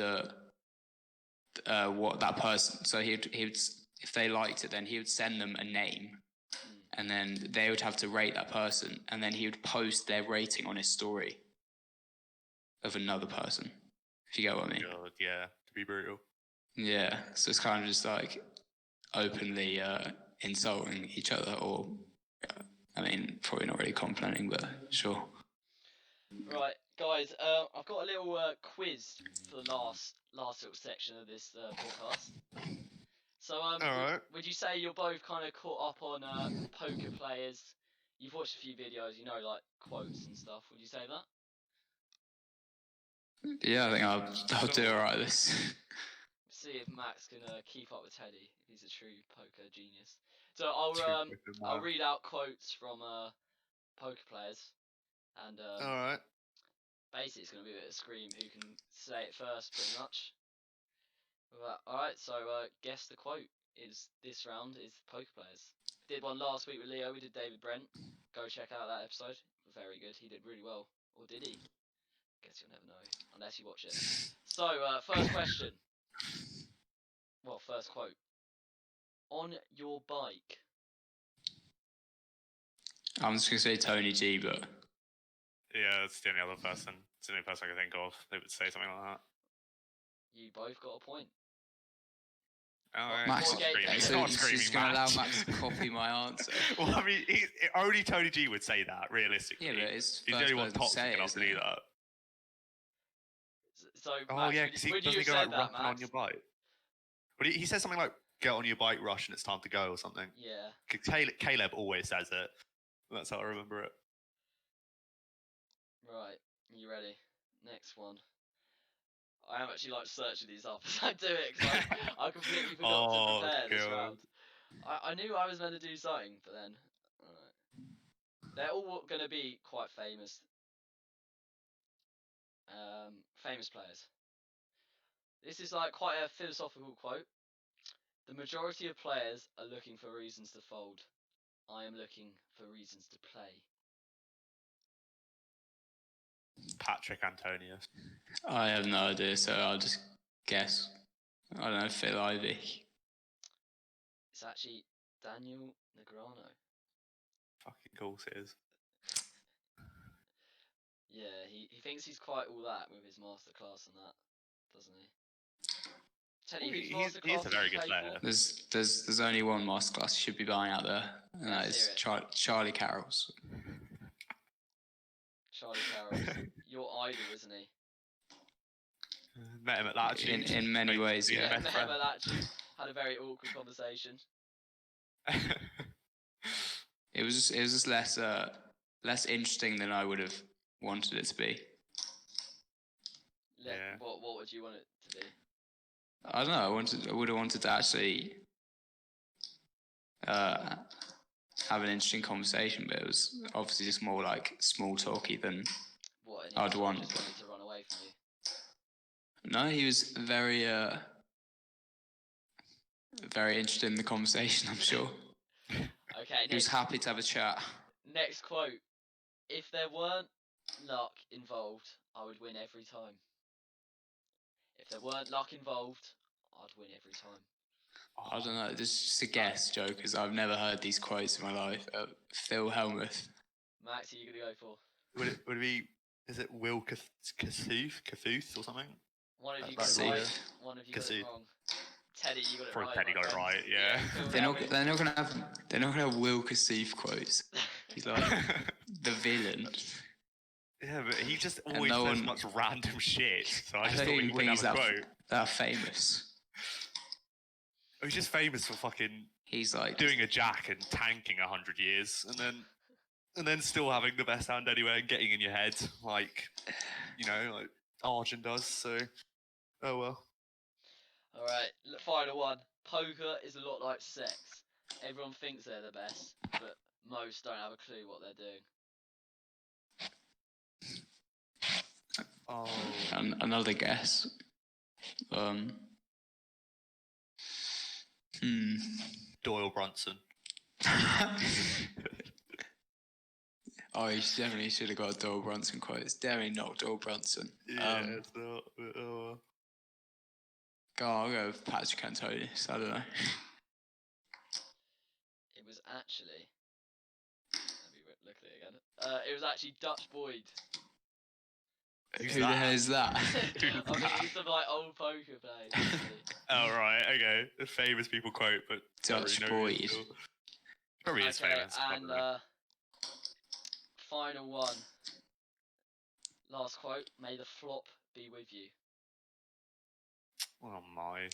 Speaker 4: what that person. So he would if they liked it, then he would send them a name, and then they would have to rate that person, and then he would post their rating on his story of another person, if you get what I mean.
Speaker 3: God, yeah, to be brutal.
Speaker 4: Yeah, so it's kind of just like, openly insulting each other, or I mean, probably not really complimenting, but sure.
Speaker 2: Right, guys. I've got a little quiz for the last little section of this podcast. So,
Speaker 3: Alright.
Speaker 2: would you say you're both kind of caught up on poker players? You've watched a few videos, you know, like quotes and stuff. Would you say that?
Speaker 4: Yeah, I think I'll do alright this.
Speaker 2: See if Max can keep up with Teddy. If he's a true poker genius. So I'll read out quotes from poker players, and
Speaker 3: Alright.
Speaker 2: basically it's gonna be a bit of scream who can say it first, pretty much. Alright, so guess the quote is this round is poker players. Did one last week with Leo. We did David Brent. Go check out that episode. Very good. He did really well. Or did he? Guess you'll never know unless you watch it. So first question. Well, first quote. On your bike.
Speaker 4: I'm just gonna say Tony G, but
Speaker 3: Yeah, that's the only other person. It's the only person I can think of that would say something like that.
Speaker 2: You both got a point.
Speaker 3: Alright.
Speaker 4: Max,
Speaker 2: More gate
Speaker 3: It's
Speaker 4: so
Speaker 3: not
Speaker 2: case.
Speaker 3: screaming
Speaker 4: she's gonna allow
Speaker 3: match.
Speaker 4: Max to copy my answer.
Speaker 3: Well, I mean, only Tony G would say that, realistically.
Speaker 4: Yeah, but it's
Speaker 3: He's the
Speaker 4: first
Speaker 3: only one
Speaker 4: person to
Speaker 3: toxic
Speaker 4: say it,
Speaker 3: enough to
Speaker 4: isn't
Speaker 3: do
Speaker 4: it?
Speaker 3: that.
Speaker 2: So
Speaker 3: Oh,
Speaker 2: Max,
Speaker 3: yeah, because he
Speaker 2: would you
Speaker 3: doesn't
Speaker 2: have
Speaker 3: go like
Speaker 2: said that,
Speaker 3: roughing on
Speaker 2: Max?
Speaker 3: your bike. But he says something like, get on your bike, rush, and it's time to go, or something.
Speaker 2: Yeah.
Speaker 3: Caleb always says it. That's how I remember it.
Speaker 2: Right. You ready? Next one. I am actually like searching these up as I do it because I completely forgot to prepare this
Speaker 3: God.
Speaker 2: round. I knew I was meant to do something, but then they're all going to be quite famous. Famous players. This is like quite a philosophical quote. The majority of players are looking for reasons to fold. I am looking for reasons to play.
Speaker 3: Patrick Antonius.
Speaker 4: I have no idea, so I'll just guess. I don't know, Phil Ivey.
Speaker 2: It's actually Daniel Negreanu.
Speaker 3: Fucking course it is.
Speaker 2: Yeah, he thinks he's quite all that with his masterclass and that, doesn't he? Teddy, whose
Speaker 3: He is
Speaker 2: masterclass
Speaker 3: a very
Speaker 2: did you
Speaker 3: good
Speaker 2: pay
Speaker 3: player.
Speaker 2: for?
Speaker 4: There's only one masterclass you should be buying out there, and that
Speaker 2: Let's
Speaker 4: is
Speaker 2: hear it.
Speaker 4: Charlie Carroll's.
Speaker 2: Charlie Carroll's your idol, isn't he?
Speaker 3: Met him at Latitude.
Speaker 4: In many ways,
Speaker 3: Yeah,
Speaker 2: Yeah,
Speaker 3: best
Speaker 2: met
Speaker 3: friend.
Speaker 2: him at Latitude. Had a very awkward conversation.
Speaker 4: It was just less interesting than I would have wanted it to be.
Speaker 3: Yeah.
Speaker 2: What would you want it to be?
Speaker 4: I don't know. I would have wanted to actually have an interesting conversation, but it was obviously just more like small talky than
Speaker 2: What? And he
Speaker 4: I'd
Speaker 2: just
Speaker 4: want.
Speaker 2: wanted to run away from you.
Speaker 4: No, he was very interested in the conversation, I'm sure.
Speaker 2: Okay,
Speaker 4: He was happy to have a chat.
Speaker 2: next quote. If there weren't luck involved, I would win every time. If there weren't luck involved, I'd win every time.
Speaker 4: I don't know, this is just a guess, Joe, because I've never heard these quotes in my life. Phil Hellmuth.
Speaker 2: Max, who are you going to go for?
Speaker 3: Would it be, is it Will Cafuth or something?
Speaker 2: One of you
Speaker 3: That's
Speaker 2: got it
Speaker 3: right.
Speaker 2: right, one of you got it
Speaker 3: Cassie.
Speaker 2: wrong. Teddy, you got it
Speaker 3: Probably
Speaker 2: right.
Speaker 3: Teddy
Speaker 2: my
Speaker 3: got it
Speaker 2: friend.
Speaker 3: right, yeah.
Speaker 2: Phil
Speaker 4: They're not
Speaker 2: Hellmuth.
Speaker 4: gonna have Will Cassif quotes. He's like the villain.
Speaker 3: Yeah, but he just
Speaker 4: And
Speaker 3: always
Speaker 4: no
Speaker 3: says
Speaker 4: one-
Speaker 3: much random shit, so I
Speaker 4: I
Speaker 3: just
Speaker 4: don't
Speaker 3: thought we
Speaker 4: even
Speaker 3: would
Speaker 4: think
Speaker 3: have
Speaker 4: he's
Speaker 3: a quote.
Speaker 4: that famous.
Speaker 3: He's just famous for fucking
Speaker 4: He's like
Speaker 3: doing a jack and tanking 100 years, and then still having the best hand anywhere and getting in your head, like like Arjun does. So, oh well.
Speaker 2: All right, final one. Poker is a lot like sex. Everyone thinks they're the best, but most don't have a clue what they're doing.
Speaker 3: Oh,
Speaker 4: another guess.
Speaker 3: Doyle Brunson.
Speaker 4: Oh, you definitely should have got a Doyle Brunson quote. It's definitely not Doyle Brunson.
Speaker 3: Yeah, it's not. Oh.
Speaker 4: I'll go with Patrick Antonius. I don't know.
Speaker 2: It was actually. Let me look at it again. It was actually Dutch Boyd.
Speaker 3: Who's
Speaker 4: Who the hell
Speaker 3: that?
Speaker 4: is that?
Speaker 2: I think he's some like old poker player.
Speaker 3: Oh right, okay. The famous people quote, but don't
Speaker 4: Dutch
Speaker 3: really know who he
Speaker 4: Boyd.
Speaker 3: is still. Probably is
Speaker 2: Okay,
Speaker 3: famous. can't
Speaker 2: and
Speaker 3: remember.
Speaker 2: final one. Last quote. May the flop be with you.
Speaker 3: Oh my.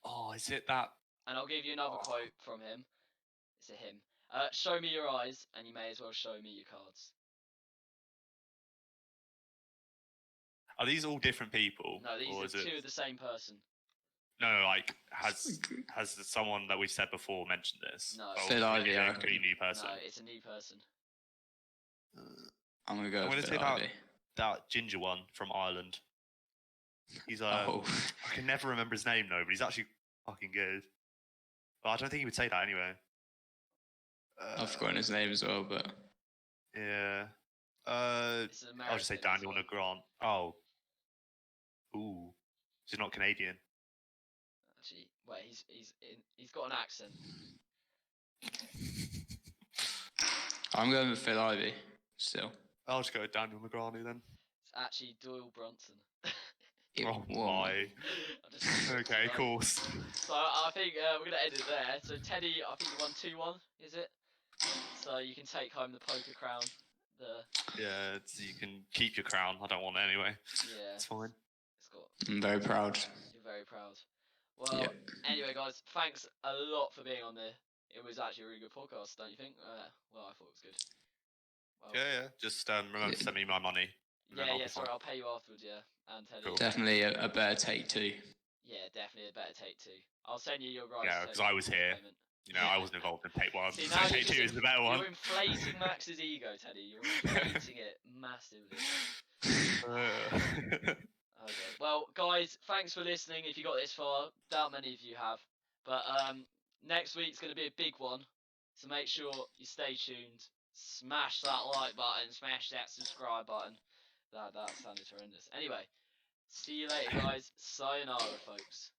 Speaker 3: Oh, is it that?
Speaker 2: And I'll give you another quote from him. It's a him. Show me your eyes, and you may as well show me your cards.
Speaker 3: Are these all different people?
Speaker 2: No, these
Speaker 3: or
Speaker 2: are
Speaker 3: is it...
Speaker 2: two of the same person.
Speaker 3: No, like has someone that we said before mentioned this?
Speaker 2: No.
Speaker 3: Or
Speaker 4: Phil
Speaker 3: is it
Speaker 4: Ivey,
Speaker 3: a
Speaker 4: I
Speaker 3: completely new person?
Speaker 2: No, it's a new person.
Speaker 4: I'm gonna go
Speaker 3: I'm
Speaker 4: with
Speaker 3: gonna say
Speaker 4: Phil Ivey.
Speaker 3: that ginger one from Ireland. He's
Speaker 4: Oh,
Speaker 3: I can never remember his name though, but he's actually fucking good. But I don't think he would say that anyway.
Speaker 2: Uh,
Speaker 4: I've forgotten his name as well, but
Speaker 3: Yeah.
Speaker 2: It's an American
Speaker 3: I'll just say
Speaker 2: as
Speaker 3: Daniel
Speaker 2: well.
Speaker 3: Grant. Oh. Ooh. He's not Canadian.
Speaker 2: Actually, wait, he's got an accent.
Speaker 4: I'm going with Phil Ivey still.
Speaker 3: I'll just go with Daniel Negreanu then.
Speaker 2: It's actually Doyle Bronson.
Speaker 3: Oh
Speaker 4: Whoa.
Speaker 3: my. Okay, of course.
Speaker 2: So I think we're gonna end it there. So Teddy, I think you won 2-1, is it? So you can take home the poker crown.
Speaker 3: Yeah, you can keep your crown. I don't want it anyway.
Speaker 2: Yeah.
Speaker 3: It's fine.
Speaker 2: It's got.
Speaker 4: I'm very proud.
Speaker 2: You're very proud. Well,
Speaker 4: Yeah.
Speaker 2: anyway, guys, thanks a lot for being on there. It was actually a really good podcast, don't you think? Well, I thought it was good. Well,
Speaker 3: Yeah. Just remember to send me my money.
Speaker 2: Yeah, sorry, I'll pay you afterwards, yeah. And Teddy.
Speaker 3: Cool.
Speaker 4: Definitely a better take two.
Speaker 2: Yeah, definitely a better take two. I'll send you your rights.
Speaker 3: Yeah, because I was here.
Speaker 2: Payment.
Speaker 3: You know, I wasn't involved in take one.
Speaker 2: See,
Speaker 3: So
Speaker 2: now
Speaker 3: take two is the better one.
Speaker 2: You're inflating Max's ego, Teddy. You're inflating it massively. Okay. Well, guys, thanks for listening. If you got this far, doubt many of you have. But next week's going to be a big one. So make sure you stay tuned. Smash that like button. Smash that subscribe button. That sounded horrendous. Anyway, see you later, guys. Sayonara, folks.